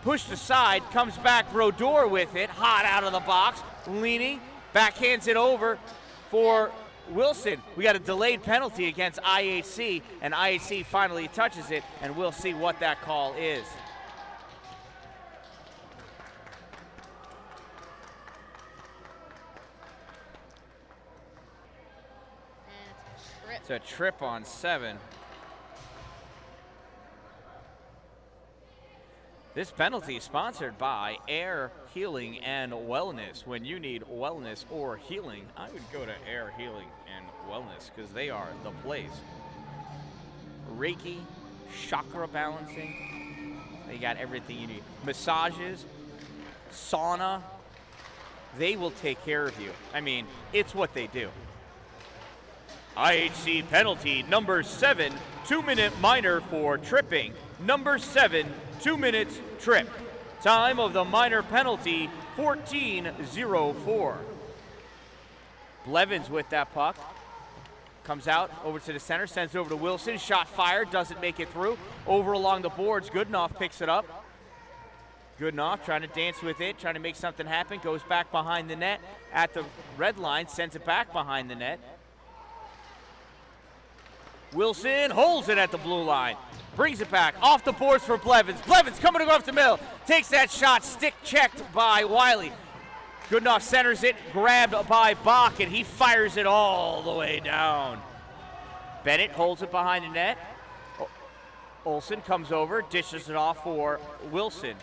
Pushed aside, comes back, Brodeur with it, hot out of the box, leaning, backhands it over for Wilson. We got a delayed penalty against IHC, and IHC finally touches it, and we'll see what that call is. It's a trip on 7. This penalty is sponsored by Air Healing and Wellness. When you need wellness or healing, I would go to Air Healing and Wellness because they are the place. Reiki, chakra balancing, they got everything you need. Massages, sauna, they will take care of you. I mean, it's what they do. IHC penalty number 7, 2-minute minor for tripping. Number 7, 2 minutes trip. Time of the minor penalty, 14:04. Blevins with that puck. Comes out over to the center, sends it over to Wilson. Shot fired, doesn't make it through. Over along the boards, Goodenough picks it up. Goodenough trying to dance with it, trying to make something happen. Goes back behind the net at the red line, sends it back behind the net. Wilson holds it at the blue line. Brings it back, off the boards for Blevins. Blevins coming off the middle. Takes that shot, stick checked by Wiley. Goodenough centers it, grabbed by Bach, and he fires it all the way down. Bennett holds it behind the net. Olsen comes over, dishes it off for Wilson.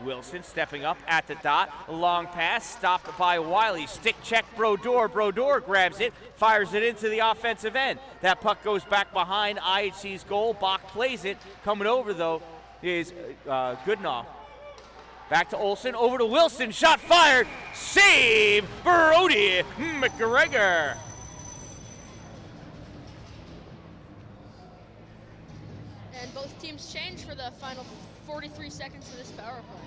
Wilson stepping up at the dot. A long pass, stopped by Wiley. Stick check, Brodeur. Brodeur grabs it, fires it into the offensive end. That puck goes back behind IHC's goal. Bach plays it. Coming over, though, is Goodenough. Back to Olsen, over to Wilson. Shot fired. Save, Brody McGregor. And both teams change for the final 43 seconds of this power play.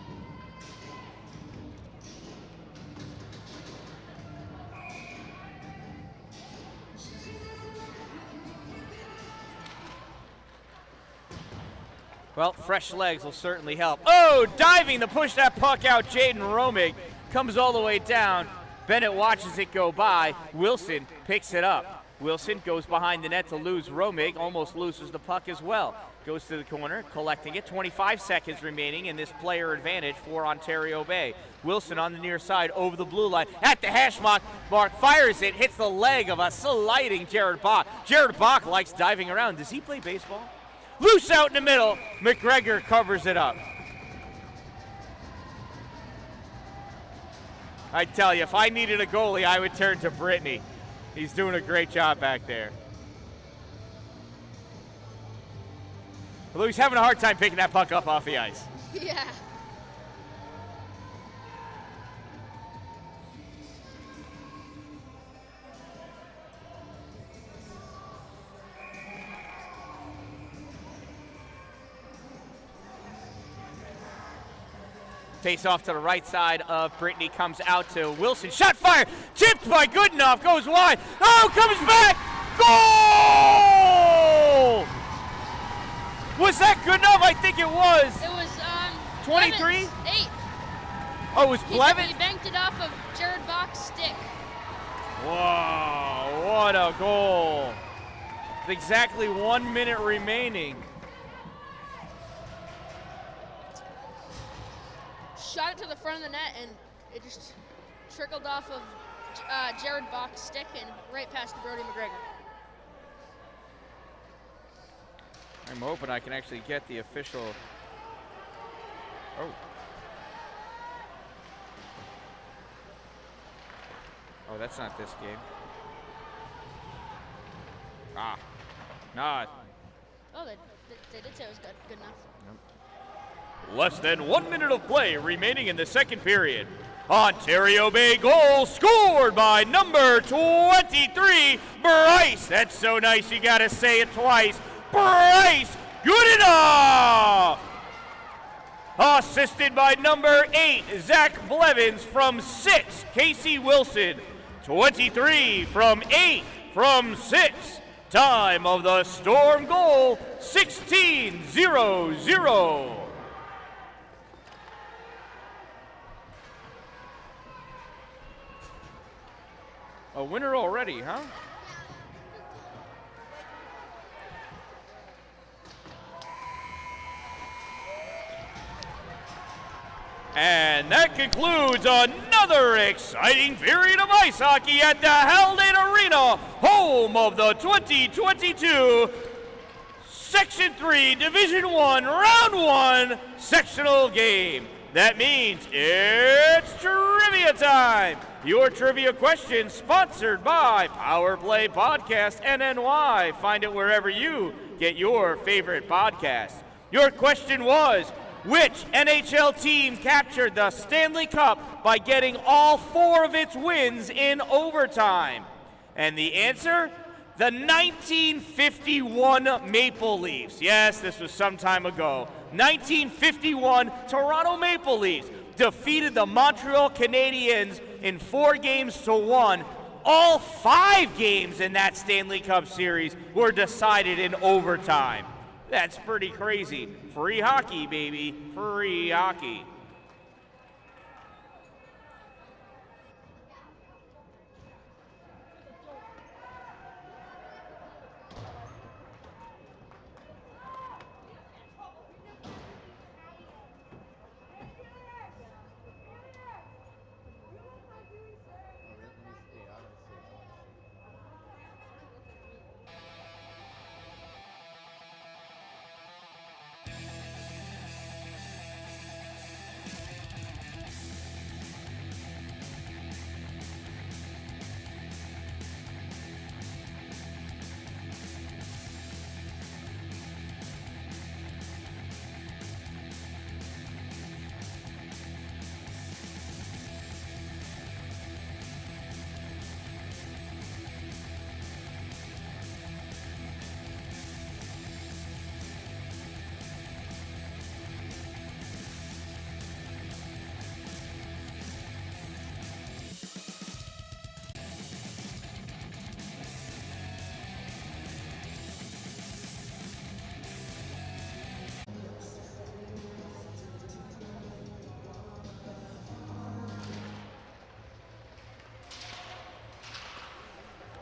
Well, fresh legs will certainly help. Oh, diving to push that puck out. Jaden Romig comes all the way down. Bennett watches it go by. Wilson picks it up. Wilson goes behind the net to lose Romig, almost loses the puck as well. Goes to the corner, collecting it. 25 seconds remaining in this player advantage for Ontario Bay. Wilson on the near side over the blue line at the hash mark. Fires it, hits the leg of a sliding Jared Bach. Jared Bach likes diving around. Does he play baseball? Loose out in the middle. McGregor covers it up. I tell you, if I needed a goalie, I would turn to Brittany. He's doing a great job back there. Although he's having a hard time picking that puck up off the ice. Yeah. Face off to the right side of Brittany, comes out to Wilson. Shot fired, tipped by Goodenough, goes wide. Oh, comes back, goal! Was that Goodenough? I think it was. It was 23? 8. Oh, it was Blevins? He banked it off of Jared Bach's stick. Wow, what a goal. With exactly 1 minute remaining. Shot it to the front of the net, and it just trickled off of Jared Bach's stick and right past Brody McGregor. I'm hoping I can actually get the official. Oh, that's not this game. Not. Oh, they did say it was good enough. Less than 1 minute of play remaining in the second period. Ontario Bay goal scored by number 23, Bryce. That's so nice, you gotta say it twice. Bryce Goodenough! Assisted by number 8, Zach Blevins from 6, Casey Wilson. 23 from 8 from 6. Time of the Storm goal, 16:00. A winner already, huh? And that concludes another exciting period of ice hockey at the Haldane Arena, home of the 2022 Section 3 Division 1 Round 1 sectional game. That means it's trivia time. Your trivia question sponsored by Power Play Podcast NNY. Find it wherever you get your favorite podcast. Your question was, Which NHL team captured the Stanley Cup by getting all 4 of its wins in overtime? And the answer? The 1951 Maple Leafs. Yes, this was some time ago. 1951 Toronto Maple Leafs defeated the Montreal Canadiens in 4-1. All 5 games in that Stanley Cup series were decided in overtime. That's pretty crazy. Free hockey, baby. Free hockey.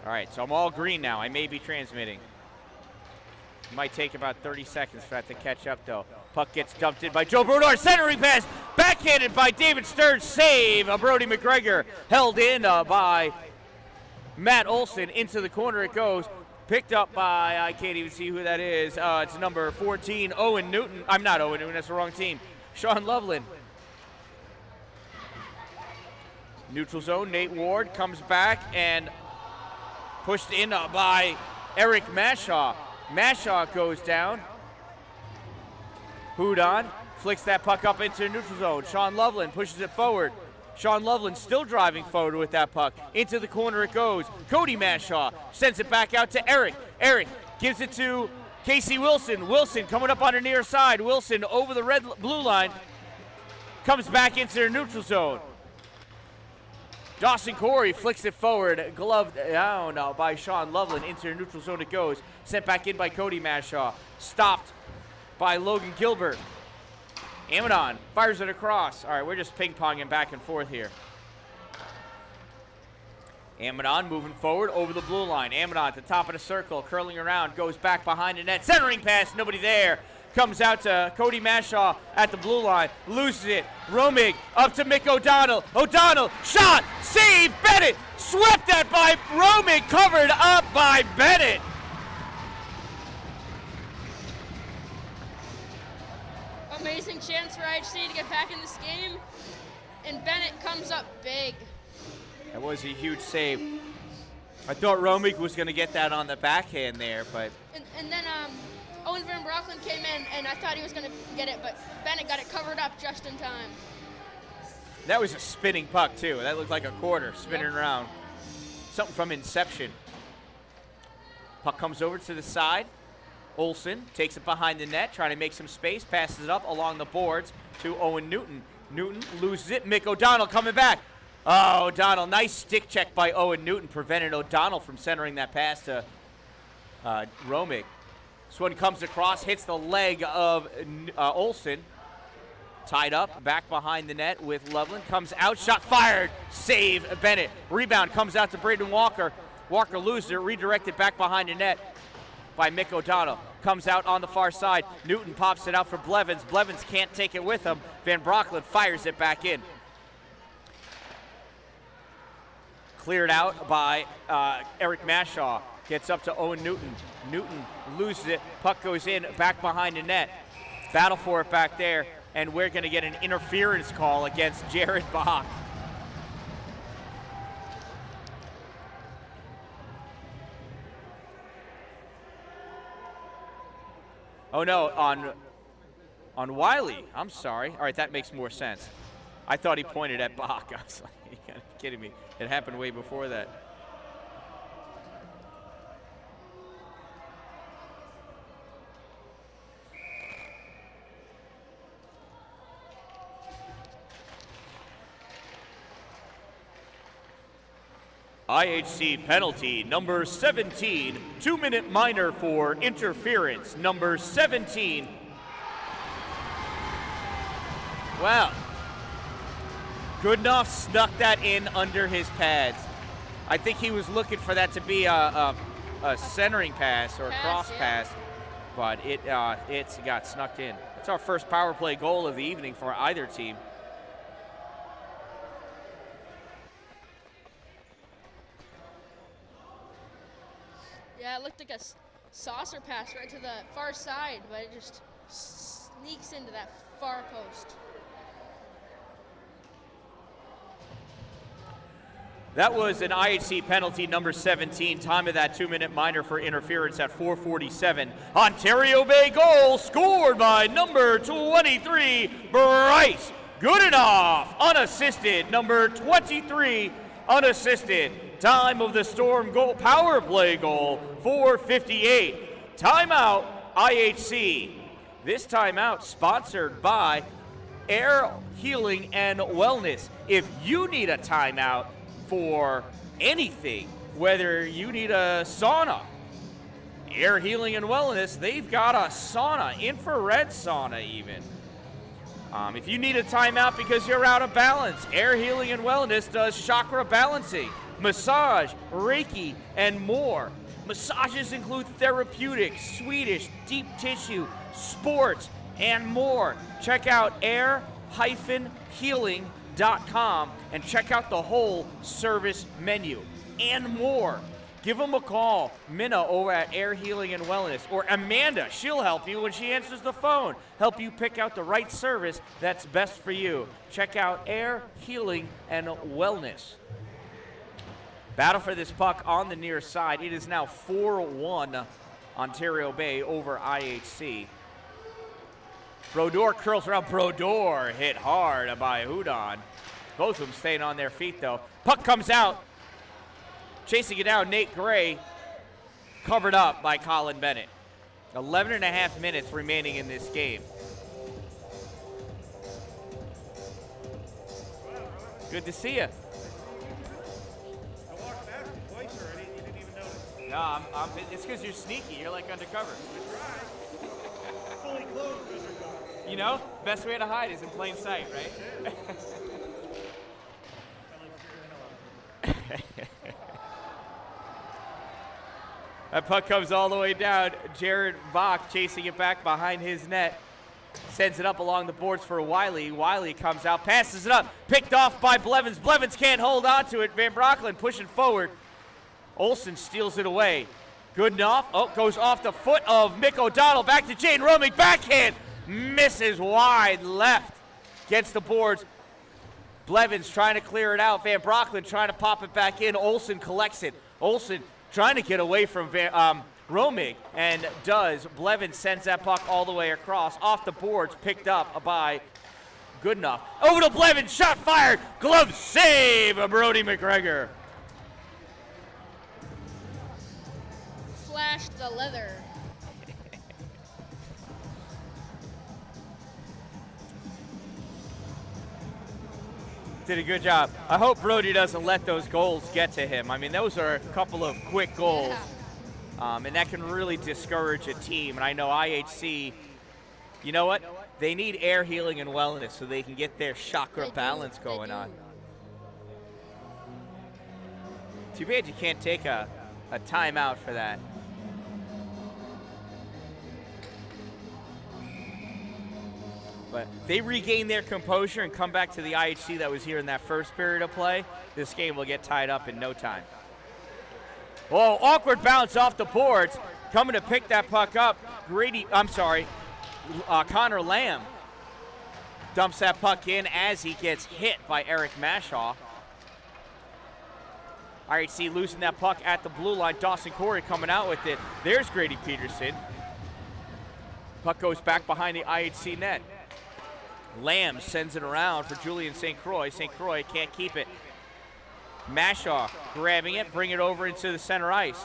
All right, so I'm all green now. I may be transmitting. It might take about 30 seconds for that to catch up, though. Puck gets dumped in by Joe Brodeur. Centering pass, backhanded by David Stern. Save. Brody McGregor held in by Matt Olson. Into the corner it goes. Picked up by, I can't even see who that is. It's number 14, Owen Newton. I'm not Owen Newton, that's the wrong team. Sean Loveland. Neutral zone, Nate Ward comes back and pushed in by Eric Mashaw. Mashaw goes down. Haldane flicks that puck up into the neutral zone. Sean Loveland pushes it forward. Sean Loveland still driving forward with that puck. Into the corner it goes. Cody Mashaw sends it back out to Eric. Eric gives it to Casey Wilson. Wilson coming up on the near side. Wilson over the red-blue line. Comes back into the neutral zone. Dawson Corey flicks it forward, gloved down by Sean Loveland. Into the neutral zone it goes. Sent back in by Cody Mashaw. Stopped by Logan Gilbert. Amadon fires it across. All right, we're just ping-ponging back and forth here. Amadon moving forward over the blue line. Amadon at the top of the circle, curling around, goes back behind the net. Centering pass, nobody there. Comes out to Cody Mashaw at the blue line, loses it. Romig up to Mick O'Donnell. O'Donnell, shot, save, Bennett. Swept that by Romig, covered up by Bennett. Amazing chance for IHC to get back in this game, and Bennett comes up big. That was a huge save. I thought Romig was going to get that on the backhand there, but... And then Owen Van Brocklin came in, and I thought he was going to get it, but Bennett got it covered up just in time. That was a spinning puck, too. That looked like a quarter spinning around. Something from Inception. Puck comes over to the side. Olsen takes it behind the net, trying to make some space, passes it up along the boards to Owen Newton. Newton loses it. Mick O'Donnell coming back. Oh, O'Donnell, nice stick check by Owen Newton, prevented O'Donnell from centering that pass to Romig. This one comes across, hits the leg of Olsen. Tied up, back behind the net with Loveland. Comes out, shot fired, save Bennett. Rebound comes out to Braden Walker. Walker loses it, redirected back behind the net by Mick O'Donnell. Comes out on the far side. Newton pops it out for Blevins. Blevins can't take it with him. Van Brocklin fires it back in. Cleared out by Eric Mashaw. Gets up to Owen Newton. Newton loses it. Puck goes in, back behind the net. Battle for it back there. And we're going to get an interference call against Jared Bach. Oh no, On Wiley, I'm sorry. All right, that makes more sense. I thought he pointed at Bach. I was like, you gotta be kidding me. It happened way before that. IHC penalty number 17, 2-minute minor for interference. Number 17. Wow. Goodenough snuck that in under his pads. I think he was looking for that to be a centering pass or a cross pass, but it got snuck in. It's our first power play goal of the evening for either team. Yeah, it looked like a saucer pass right to the far side, but it just sneaks into that far post. That was an IHC penalty number 17. Time of that 2-minute minor for interference at 4:47. Ontario Bay goal scored by number 23, Bryce Goodenough. Unassisted, number 23, unassisted. Time of the Storm goal, power play goal, 4:58. Timeout, IHC. This timeout sponsored by Air Healing and Wellness. If you need a timeout for anything, whether you need a sauna, Air Healing and Wellness, they've got a sauna, infrared sauna even. If you need a timeout because you're out of balance, Air Healing and Wellness does chakra balancing, massage, Reiki, and more. Massages include therapeutic, Swedish, deep tissue, sports, and more. Check out air-healing.com and check out the whole service menu and more. Give them a call, Minna over at Air Healing and Wellness, or Amanda. She'll help you when she answers the phone. Help you pick out the right service that's best for you. Check out Air Healing and Wellness. Battle for this puck on the near side. It is now 4-1 Ontario Bay over IHC. Brodeur curls around. Brodeur hit hard by Haldane. Both of them staying on their feet, though. Puck comes out. Chasing it down, Nate Gray, covered up by Colin Bennett. 11 and a half minutes remaining in this game. Good to see you. I walked past you twice already and you didn't even notice. No, it's because you're sneaky. You're like undercover. Fully clothed wizard dog. You know, best way to hide is in plain sight, right? That puck comes all the way down. Jared Bach chasing it back behind his net. Sends it up along the boards for Wiley. Wiley comes out, passes it up. Picked off by Blevins. Blevins can't hold on to it. Van Brockland pushing forward. Olsen steals it away. Goodenough. Oh, goes off the foot of Mick O'Donnell. Back to Jane Romig. Backhand. Misses wide left. Gets the boards. Blevins trying to clear it out. Van Brockland trying to pop it back in. Olsen collects it. Olsen trying to get away from Romig, and does. Blevins sends that puck all the way across, off the boards, picked up by Goodenough. Over to Blevins, shot fired, glove save of Brody McGregor. Flashed the leather. Did a good job. I hope Brody doesn't let those goals get to him. I mean, those are a couple of quick goals, and that can really discourage a team. And I know IHC, you know what? They need Air Healing and Wellness so they can get their chakra balance going on. Too bad you can't take a timeout for that. But they regain their composure and come back to the IHC that was here in that first period of play. This game will get tied up in no time. Oh, awkward bounce off the boards. Coming to pick that puck up, Connor Lamb dumps that puck in as he gets hit by Eric Mashaw. IHC losing that puck at the blue line. Dawson Corey coming out with it. There's Grady Peterson. Puck goes back behind the IHC net. Lamb sends it around for Julian St. Croix. St. Croix can't keep it. Mashaw grabbing it, bring it over into the center ice.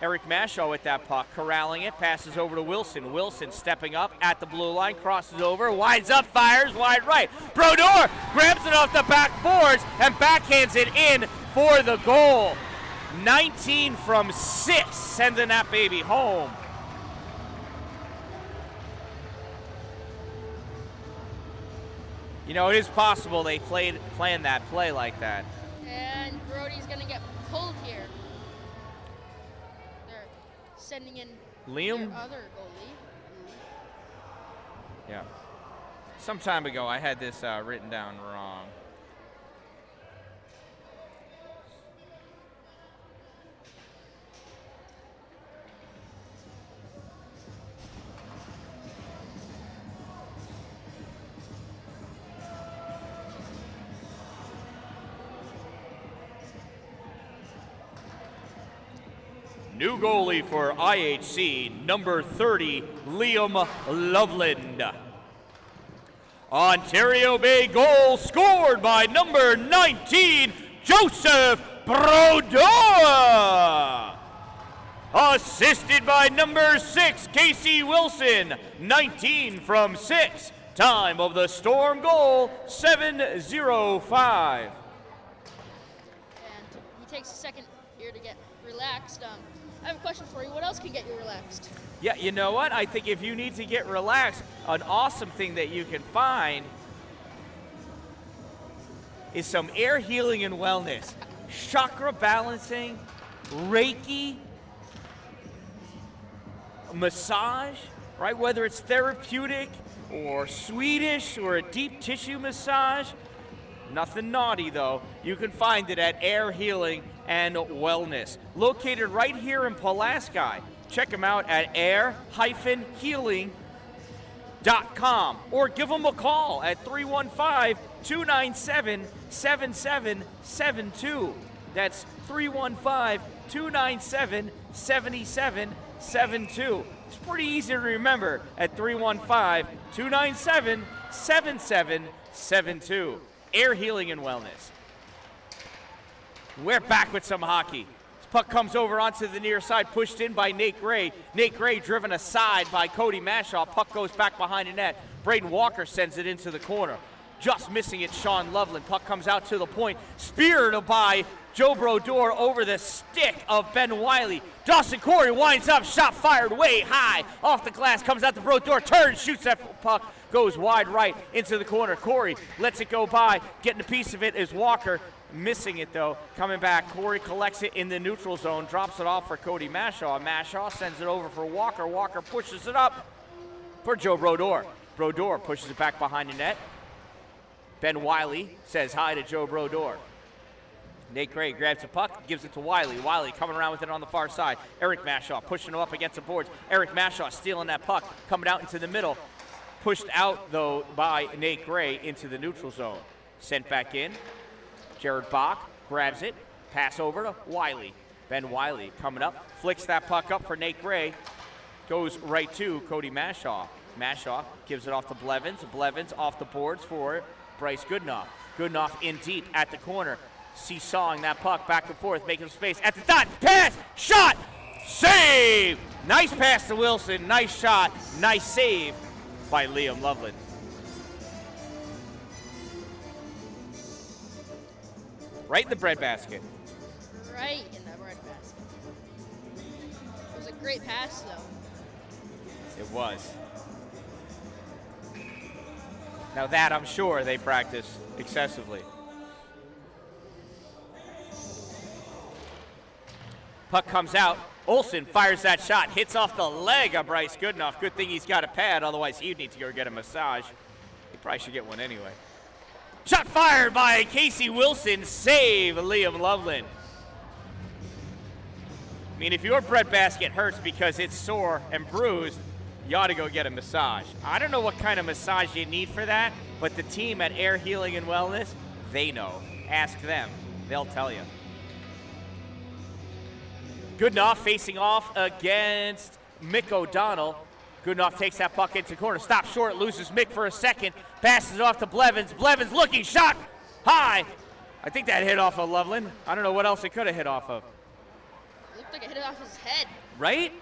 Eric Mashaw with that puck, corralling it, passes over to Wilson. Wilson stepping up at the blue line, crosses over, winds up, fires wide right. Brodeur grabs it off the back boards and backhands it in for the goal. 19 from 6, sending that baby home. You know, it is possible they planned that play like that. And Brody's going to get pulled here. They're sending in Liam? their other goalie. Yeah. Some time ago, I had this written down wrong. New goalie for IHC, number 30, Liam Loveland. Ontario Bay goal scored by number 19, Joseph Brodeur. Assisted by number 6, Casey Wilson, 19 from 6. Time of the Storm goal, 7:05. And he takes a second here to get relaxed. I have a question for you. What else can get you relaxed? Yeah, you know what? I think if you need to get relaxed, an awesome thing that you can find is some air healing and wellness. Chakra balancing, Reiki, massage, right? Whether it's therapeutic or Swedish or a deep tissue massage. Nothing naughty though. You can find it at Air Healing and Wellness. Located right here in Pulaski. Check them out at air-healing.com or give them a call at 315-297-7772. That's 315-297-7772. It's pretty easy to remember at 315-297-7772. Air Healing and Wellness. We're back with some hockey. This puck comes over onto the near side, pushed in by Nate Gray. Nate Gray driven aside by Cody Mashaw. Puck goes back behind the net. Braden Walker sends it into the corner. Just missing it, Sean Loveland. Puck comes out to the point. Speared by Joe Brodeur over the stick of Ben Wiley. Dawson Corey winds up, shot fired way high. Off the glass, comes out to Brodeur, turns, shoots that puck, goes wide right into the corner. Corey lets it go by. Getting a piece of it is Walker. Missing it though, coming back. Corey collects it in the neutral zone, drops it off for Cody Mashaw. Mashaw sends it over for Walker. Walker pushes it up for Joe Brodeur. Brodeur pushes it back behind the net. Ben Wiley says hi to Joe Brodeur. Nate Gray grabs the puck, gives it to Wiley. Wiley coming around with it on the far side. Eric Mashaw pushing him up against the boards. Eric Mashaw stealing that puck, coming out into the middle. Pushed out though by Nate Gray into the neutral zone. Sent back in. Jared Bach grabs it, pass over to Wiley. Ben Wiley coming up, flicks that puck up for Nate Gray, goes right to Cody Mashaw. Mashaw gives it off to Blevins. Blevins off the boards for Bryce Goodenough. Goodenough in deep at the corner, seesawing that puck back and forth, making space at the dot. Pass, shot, save! Nice pass to Wilson, nice shot, nice save by Liam Loveland. Right in the breadbasket. Right in the breadbasket. It was a great pass, though. It was. Now that I'm sure they practice excessively. Puck comes out. Olsen fires that shot, hits off the leg of Bryce Goodenough. Good thing he's got a pad, otherwise he'd need to go get a massage. He probably should get one anyway. Shot fired by Casey Wilson, save Liam Loveland. I mean, if your breadbasket hurts because it's sore and bruised, you ought to go get a massage. I don't know what kind of massage you need for that, but the team at Air Healing and Wellness, they know. Ask them. They'll tell you. Goodenough facing off against Mick O'Donnell. Goodenough takes that puck into corner, stops short, loses Mick for a second, passes it off to Blevins. Blevins looking, shot high. I think that hit off of Loveland. I don't know what else it could have hit off of. It looked like it hit off his head. Right?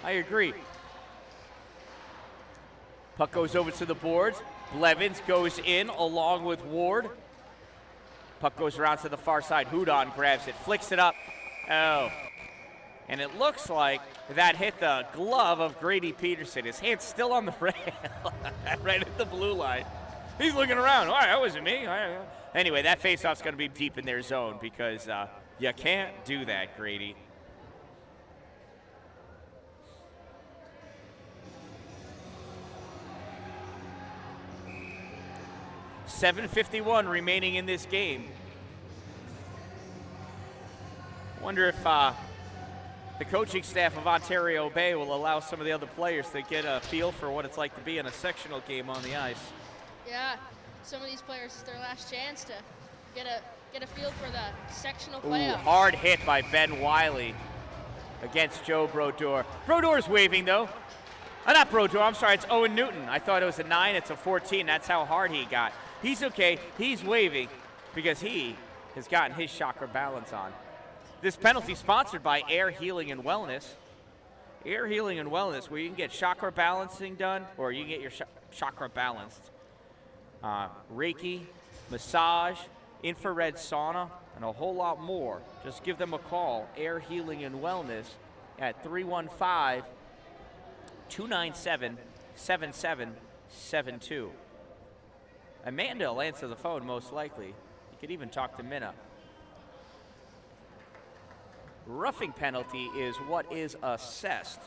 I agree. Puck goes over to the boards. Blevins goes in along with Ward. Puck goes around to the far side. Haldane grabs it, flicks it up. Oh. And it looks like that hit the glove of Grady Peterson. His hand's still on the rail, right at the blue line. He's looking around. All right, that wasn't me. All right. Anyway, that faceoff's going to be deep in their zone because you can't do that, Grady. .751 remaining in this game. Wonder if the coaching staff of Ontario Bay will allow some of the other players to get a feel for what it's like to be in a sectional game on the ice. Yeah, some of these players, it's their last chance to get a feel for the sectional Ooh, playoffs. hard hit by Ben Wiley against Joe Brodeur. Brodeur's waving though. Not Brodeur, I'm sorry, it's Owen Newton. I thought it was a 9, it's a 14. That's how hard he got. He's okay, he's waving because he has gotten his chakra balance on. This penalty sponsored by Air Healing and Wellness. Air Healing and Wellness, where you can get chakra balancing done, or you can get your chakra balanced. Reiki, massage, infrared sauna, and a whole lot more. Just give them a call, Air Healing and Wellness, at 315-297-7772. Amanda will answer the phone most likely. You could even talk to Minna. Roughing penalty is what is assessed.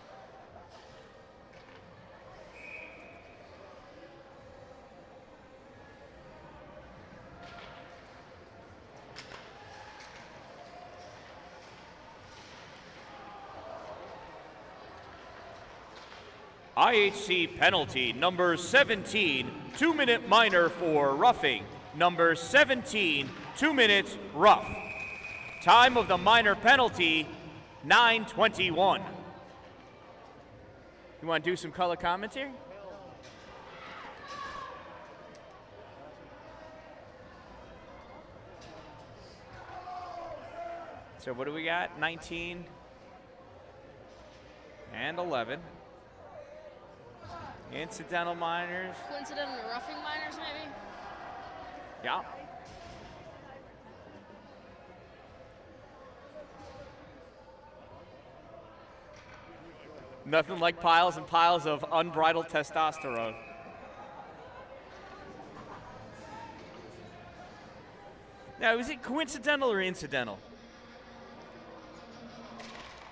IHC penalty number 17, 2-minute minor for roughing. Number 17, 2 minutes rough. Time of the minor penalty, 9:21. You want to do some color commentary? So what do we got? 19 and 11. Incidental minors. Coincidental roughing minors, maybe? Yeah. Nothing like piles and piles of unbridled testosterone. Now, was it coincidental or incidental?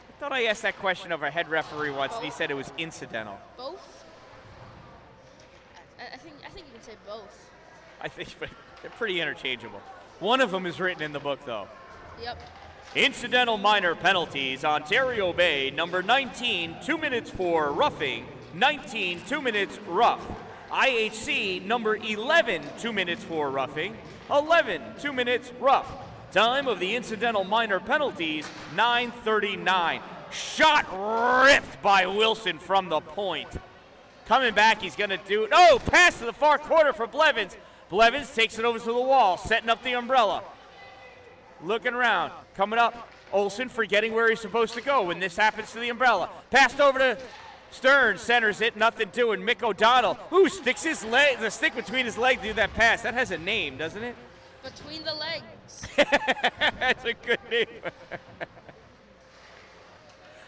I thought I asked that question of our head referee once, and he said it was incidental. Both? I think you can say both. I think they're pretty interchangeable. One of them is written in the book, though. Yep. Incidental minor penalties, Ontario Bay, number 19, 2 minutes for roughing, 19, 2 minutes rough. IHC, number 11, 2 minutes for roughing, 11, 2 minutes rough. Time of the incidental minor penalties, 9:39. Shot ripped by Wilson from the point. Coming back, he's gonna do it. Oh, pass to the far corner for Blevins. Blevins takes it over to the wall, setting up the umbrella. Looking around, coming up. Olsen forgetting where he's supposed to go when this happens to the umbrella. Passed over to Stern, centers it, nothing doing. Mick O'Donnell, ooh, sticks his leg, the stick between his legs to do that pass. That has a name, doesn't it? Between the legs. That's a good name.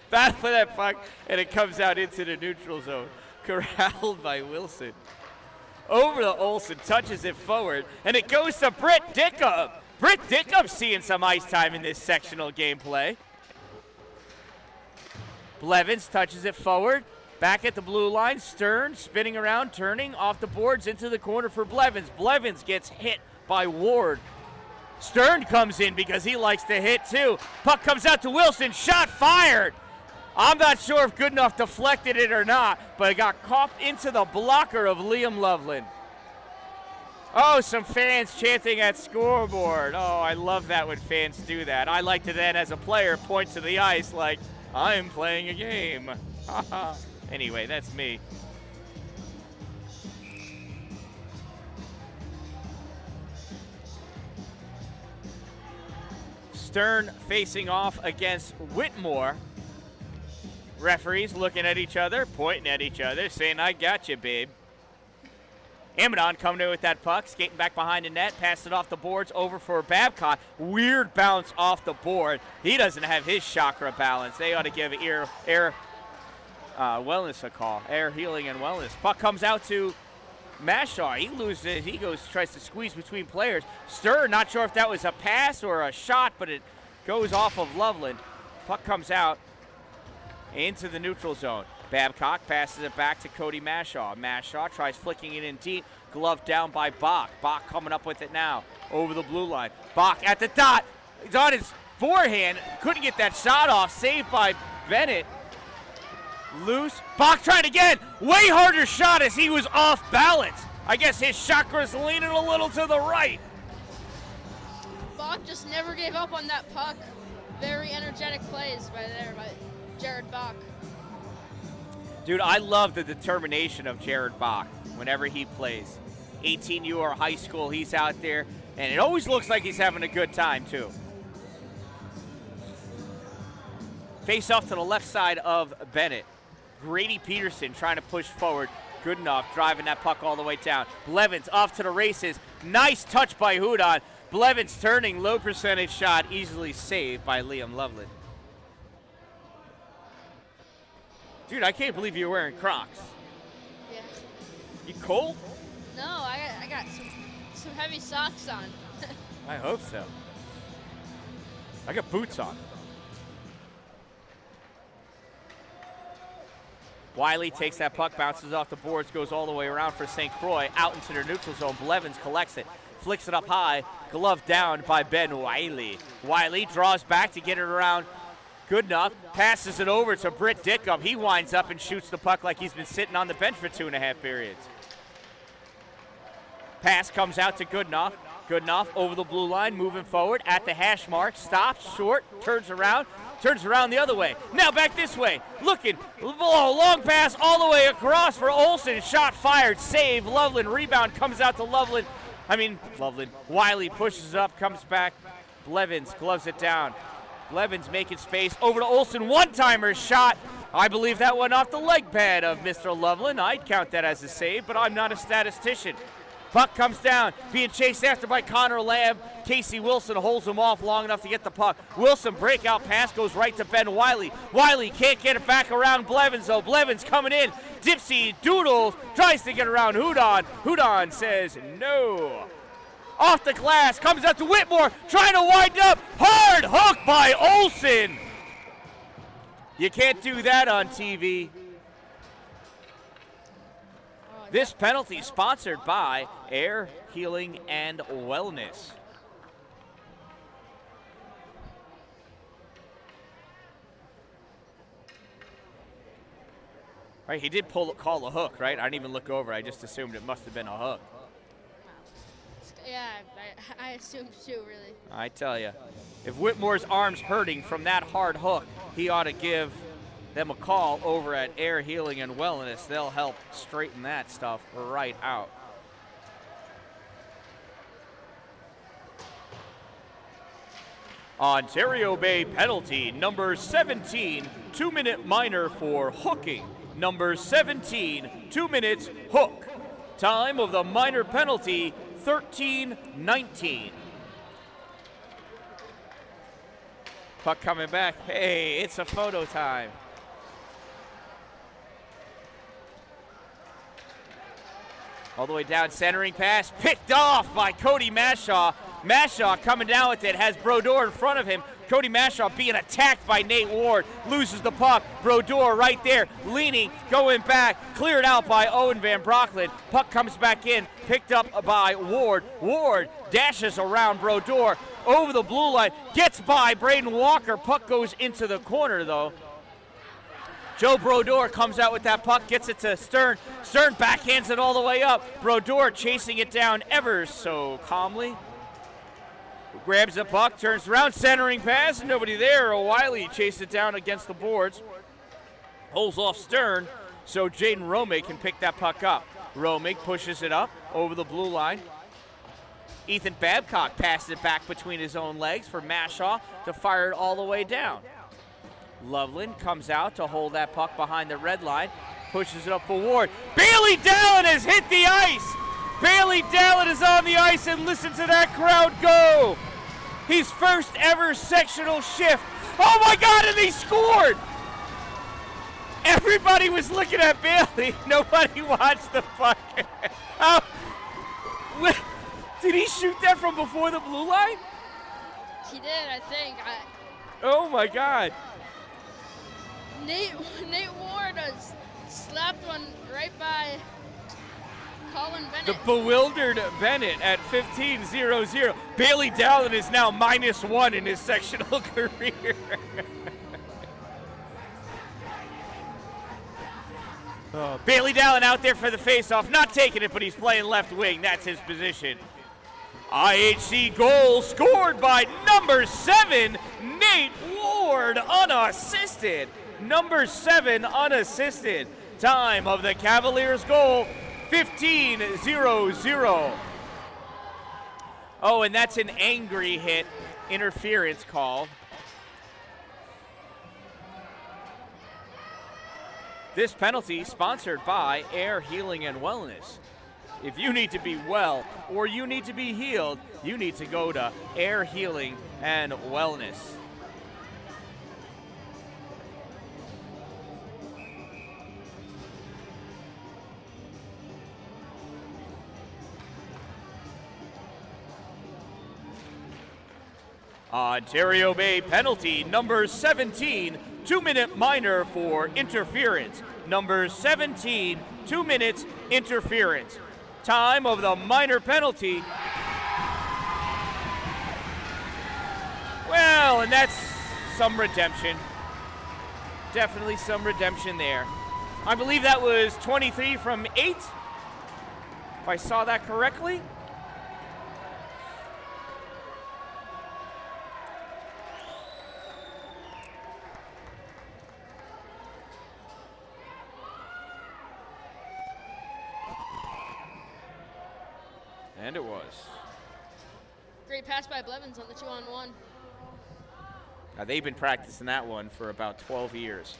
Battle for that puck, and it comes out into the neutral zone. Corralled by Wilson. Over to Olsen, touches it forward, and it goes to Britt Dickup. Britt Dickup seeing some ice time in this sectional gameplay. Blevins touches it forward, back at the blue line. Stern spinning around, turning off the boards into the corner for Blevins. Blevins gets hit by Ward. Stern comes in because he likes to hit too. Puck comes out to Wilson, shot fired. I'm not sure if Goodenough deflected it or not, but it got caught into the blocker of Liam Loveland. Oh, some fans chanting at scoreboard. Oh, I love that when fans do that. I like to then, as a player, point to the ice like, I'm playing a game. Anyway, that's me. Stern facing off against Whitmore. Referees looking at each other, pointing at each other, saying, I got you, babe. Amadon coming in with that puck, skating back behind the net, pass it off the boards, over for Babcock. Weird bounce off the board. He doesn't have his chakra balance. They ought to give air wellness a call, air healing and wellness. Puck comes out to Mashaw. He loses, he tries to squeeze between players. Stern, not sure if that was a pass or a shot, but it goes off of Loveland. Puck comes out into the neutral zone. Babcock passes it back to Cody Mashaw. Mashaw tries flicking it in deep. Glove down by Bach. Bach coming up with it now. Over the blue line. Bach at the dot. He's on his forehand. Couldn't get that shot off. Saved by Bennett. Loose. Bach tried again. Way harder shot as he was off balance. I guess his chakra's leaning a little to the right. Bach just never gave up on that puck. Very energetic plays by Jared Bach. Dude, I love the determination of Jared Bach whenever he plays. 18U or high school, he's out there, and it always looks like he's having a good time, too. Face off to the left side of Bennett. Grady Peterson trying to push forward. Good enough, driving that puck all the way down. Blevins off to the races. Nice touch by Hudon. Blevins turning, low percentage shot, easily saved by Liam Loveland. Dude, I can't believe you're wearing Crocs. Yeah. You cold? No, I got some heavy socks on. I hope so. I got boots on. Wiley takes that puck, bounces off the boards, goes all the way around for St. Croix, out into their neutral zone. Blevins collects it, flicks it up high, glove down by Ben Wiley. Wiley draws back to get it around. Good enough, passes it over to Britt Dickum. He winds up and shoots the puck like he's been sitting on the bench for 2.5 periods. Pass comes out to Goodenough. Goodenough over the blue line, moving forward at the hash mark. Stops, short, turns around the other way. Now back this way, looking, long pass all the way across for Olsen. Shot fired, save, Loveland, rebound comes out to Loveland. Wiley pushes it up, comes back. Blevins gloves it down. Blevins making space, over to Olsen, one-timer shot. I believe that went off the leg pad of Mr. Loveland. I'd count that as a save, but I'm not a statistician. Puck comes down, being chased after by Connor Lamb. Casey Wilson holds him off long enough to get the puck. Wilson, breakout pass, goes right to Ben Wiley. Wiley can't get it back around Blevins, though. Blevins coming in. Dipsy doodles, tries to get around Hudon. Hudon says no. Off the glass, comes out to Whitmore, trying to wind up. Hard hook by Olsen. You can't do that on TV. This penalty sponsored by Air Healing and Wellness. Right, he did call a hook, right? I didn't even look over. I just assumed it must have been a hook. Yeah, I assumed too, really. I tell you, if Whitmore's arm's hurting from that hard hook, he ought to give them a call over at Air Healing and Wellness. They'll help straighten that stuff right out. Ontario Bay penalty, number 17, 2-minute minor for hooking. Number 17, 2 minutes, hook. Time of the minor penalty, 13:19. Puck coming back. Hey, it's a photo time. All the way down, centering pass, picked off by Cody Mashaw. Mashaw coming down with it, has Brodeur in front of him. Cody Mashaw being attacked by Nate Ward, loses the puck. Brodeur right there, leaning, going back, cleared out by Owen Van Brockland. Puck comes back in, picked up by Ward. Ward dashes around Brodeur, over the blue line, gets by Braden Walker. Puck goes into the corner though. Joe Brodeur comes out with that puck, gets it to Stern. Stern backhands it all the way up. Brodeur chasing it down ever so calmly. Grabs the puck, turns around, centering pass, nobody there. O'Reilly chased it down against the boards. Holds off Stern. so Jaden Romig can pick that puck up. Romig pushes it up over the blue line. Ethan Babcock passes it back between his own legs for Mashaw to fire it all the way down. Loveland comes out to hold that puck behind the red line, pushes it up for Ward. Bailey Dallin has hit the ice. Bailey Dallin is on the ice, and listen to that crowd go. His first ever sectional shift. Oh my God, and he scored. Everybody was looking at Bailey. Nobody watched the puck. Did he shoot that from before the blue line? He did, I think. Oh my God. Nate Ward has slapped one right by Colin Bennett. The bewildered Bennett at 15-0-0. Bailey Dallin is now -1 in his sectional career. Bailey Dallin out there for the faceoff, not taking it, but he's playing left wing. That's his position. IHC goal scored by number 7, Nate Ward, unassisted. Number 7 unassisted. Time of the Cavaliers goal, 15-0-0. Oh, and that's an angry hit, interference call. This penalty sponsored by Air Healing and Wellness. If you need to be well or you need to be healed, you need to go to Air Healing and Wellness. Ontario Bay penalty number 17, 2-minute minor for interference. Number 17, 2 minutes interference. Time of the minor penalty. Well, and that's some redemption. Definitely some redemption there. I believe that was 23 from 8, if I saw that correctly. And it was. Great pass by Blevins on the 2-on-1. Now, they've been practicing that one for about 12 years.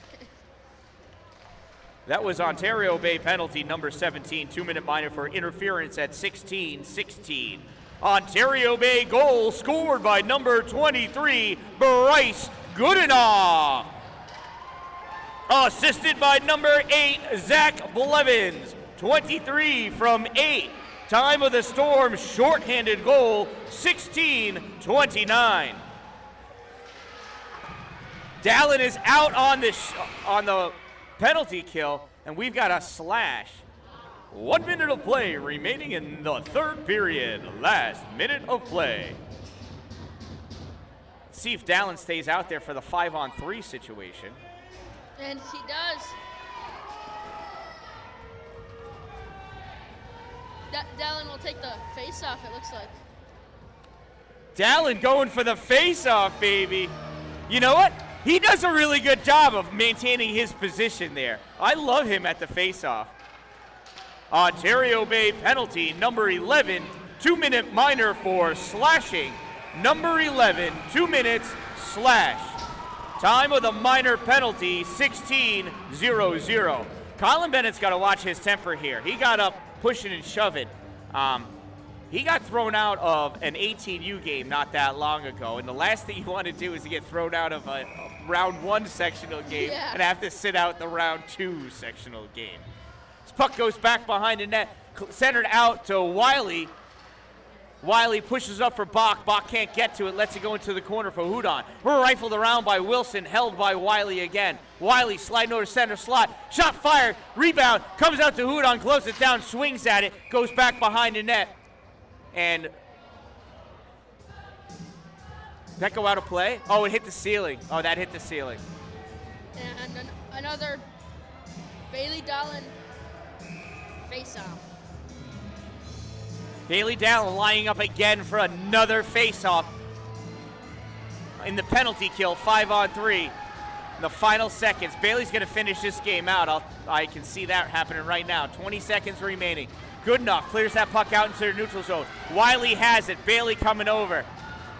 That was Ontario Bay penalty number 17, 2-minute minor for interference at 16-16. Ontario Bay goal scored by number 23, Bryce Goodenough. Assisted by number 8, Zach Blevins, 23 from 8. Time of the Storm shorthanded goal, 16-29. Dallin is out on the penalty kill, and we've got a slash. 1 minute of play remaining in the third period. Last minute of play. Let's see if Dallin stays out there for the 5-on-3 situation. And he does. Dallin will take the face-off, it looks like. Dallin going for the face-off, baby. You know what? He does a really good job of maintaining his position there. I love him at the face-off. Ontario Bay penalty, number 11, 2-minute minor for slashing. Number 11, 2 minutes, slash. Time of the minor penalty, 16-0-0. Colin Bennett's got to watch his temper here. He got up pushing and shoving. He got thrown out of an 18U game not that long ago, and the last thing you want to do is to get thrown out of a round 1 sectional game and have to sit out the round 2 sectional game. This puck goes back behind the net, centered out to Wiley. Wiley pushes up for Bach. Bach can't get to it, lets it go into the corner for Haldane. We're rifled around by Wilson, held by Wiley again. Wiley sliding over center slot. Shot fired, rebound, comes out to Haldane, closes it down, swings at it, goes back behind the net. And did that go out of play? Oh, it hit the ceiling. Oh, that hit the ceiling. And another Bailey Dallin face-off. Bailey Dallin lining up again for another face-off in the penalty kill, 5-on-3. the final seconds. Bailey's going to finish this game out. I can see that happening right now. 20 seconds remaining. Good enough. Clears that puck out into the neutral zone. Wiley has it. Bailey coming over.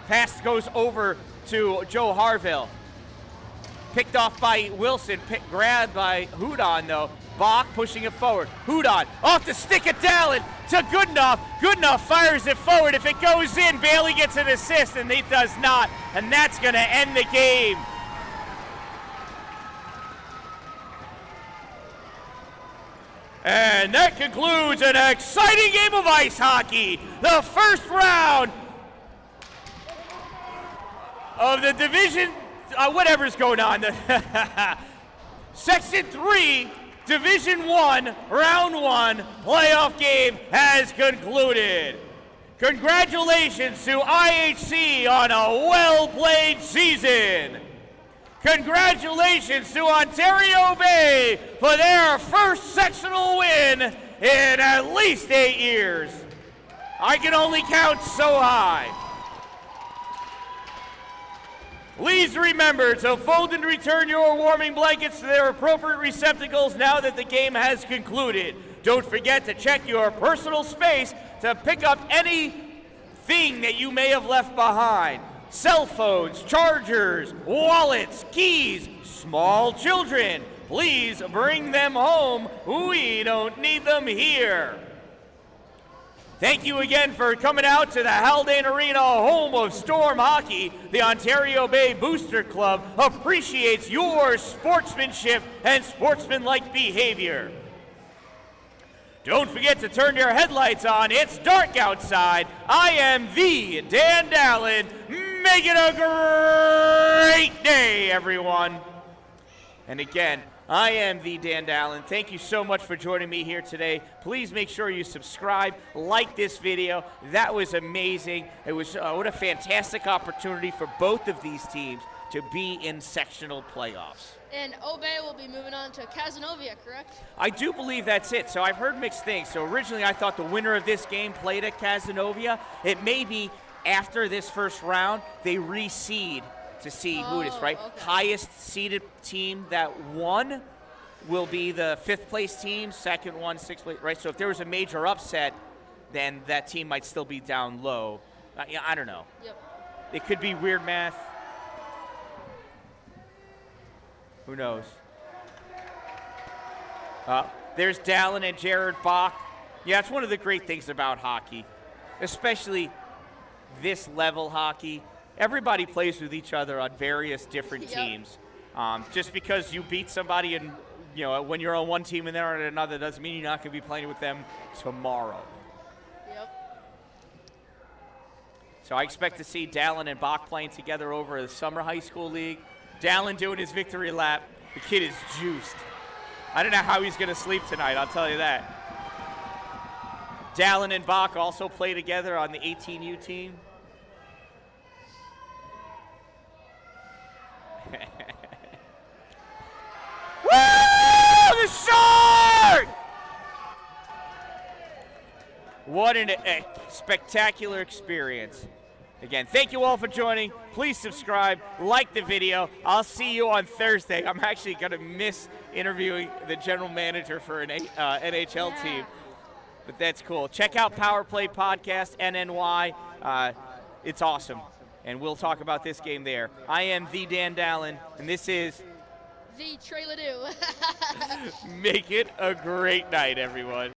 Pass goes over to Joe Harville. Picked off by Wilson. Grabbed by Haldane, though. Bach pushing it forward. Haldane off the stick of Dallin to Goodenough. Goodenough fires it forward. If it goes in, Bailey gets an assist, and he does not. And that's going to end the game. And that concludes an exciting game of ice hockey. The first round of the division, whatever's going on. Section 3, Division 1, Round 1 playoff game has concluded. Congratulations to IHC on a well-played season. Congratulations to Ontario Bay for their first sectional win in at least 8 years. I can only count so high. Please remember to fold and return your warming blankets to their appropriate receptacles now that the game has concluded. Don't forget to check your personal space to pick up anything that you may have left behind. Cell phones, chargers, wallets, keys, small children. Please bring them home. We don't need them here. Thank you again for coming out to the Haldane Arena, home of Storm Hockey. The Ontario Bay Booster Club appreciates your sportsmanship and sportsmanlike behavior. Don't forget to turn your headlights on. It's dark outside. I am the Dan Dallin. Make it a great day, everyone. And again, I am the Dan Dallin. Thank you so much for joining me here today. Please make sure you subscribe, like this video. That was amazing. It was what a fantastic opportunity for both of these teams to be in sectional playoffs. And Obey will be moving on to Cazenovia, correct? I do believe that's it. So I've heard mixed things. So originally I thought the winner of this game played at Cazenovia. It may be after this first round, they reseed to see who it is, right? Okay. Highest seeded team that won will be the 5th place team, second one, 6th place, right? So if there was a major upset, then that team might still be down low. I don't know. Yep. It could be weird math. Who knows? There's Dallin and Jared Bach. Yeah, it's one of the great things about hockey, especially this level hockey. Everybody plays with each other on various different teams. Just because you beat somebody and when you're on one team and they're on another doesn't mean you're not going to be playing with them tomorrow. Yep. So I expect to see Dallin and Bach playing together over the Summer High School League. Dallin doing his victory lap. The kid is juiced. I don't know how he's going to sleep tonight, I'll tell you that. Dallin and Bach also play together on the 18U team. Woo! The Shark! What a spectacular experience. Again, thank you all for joining. Please subscribe, like the video. I'll see you on Thursday. I'm actually going to miss interviewing the general manager for an NHL team. But that's cool. Check out Power Play Podcast, NNY. It's awesome. And we'll talk about this game there. I am the Dan Dallin, and this is The Trey Ledoux. Make it a great night, everyone.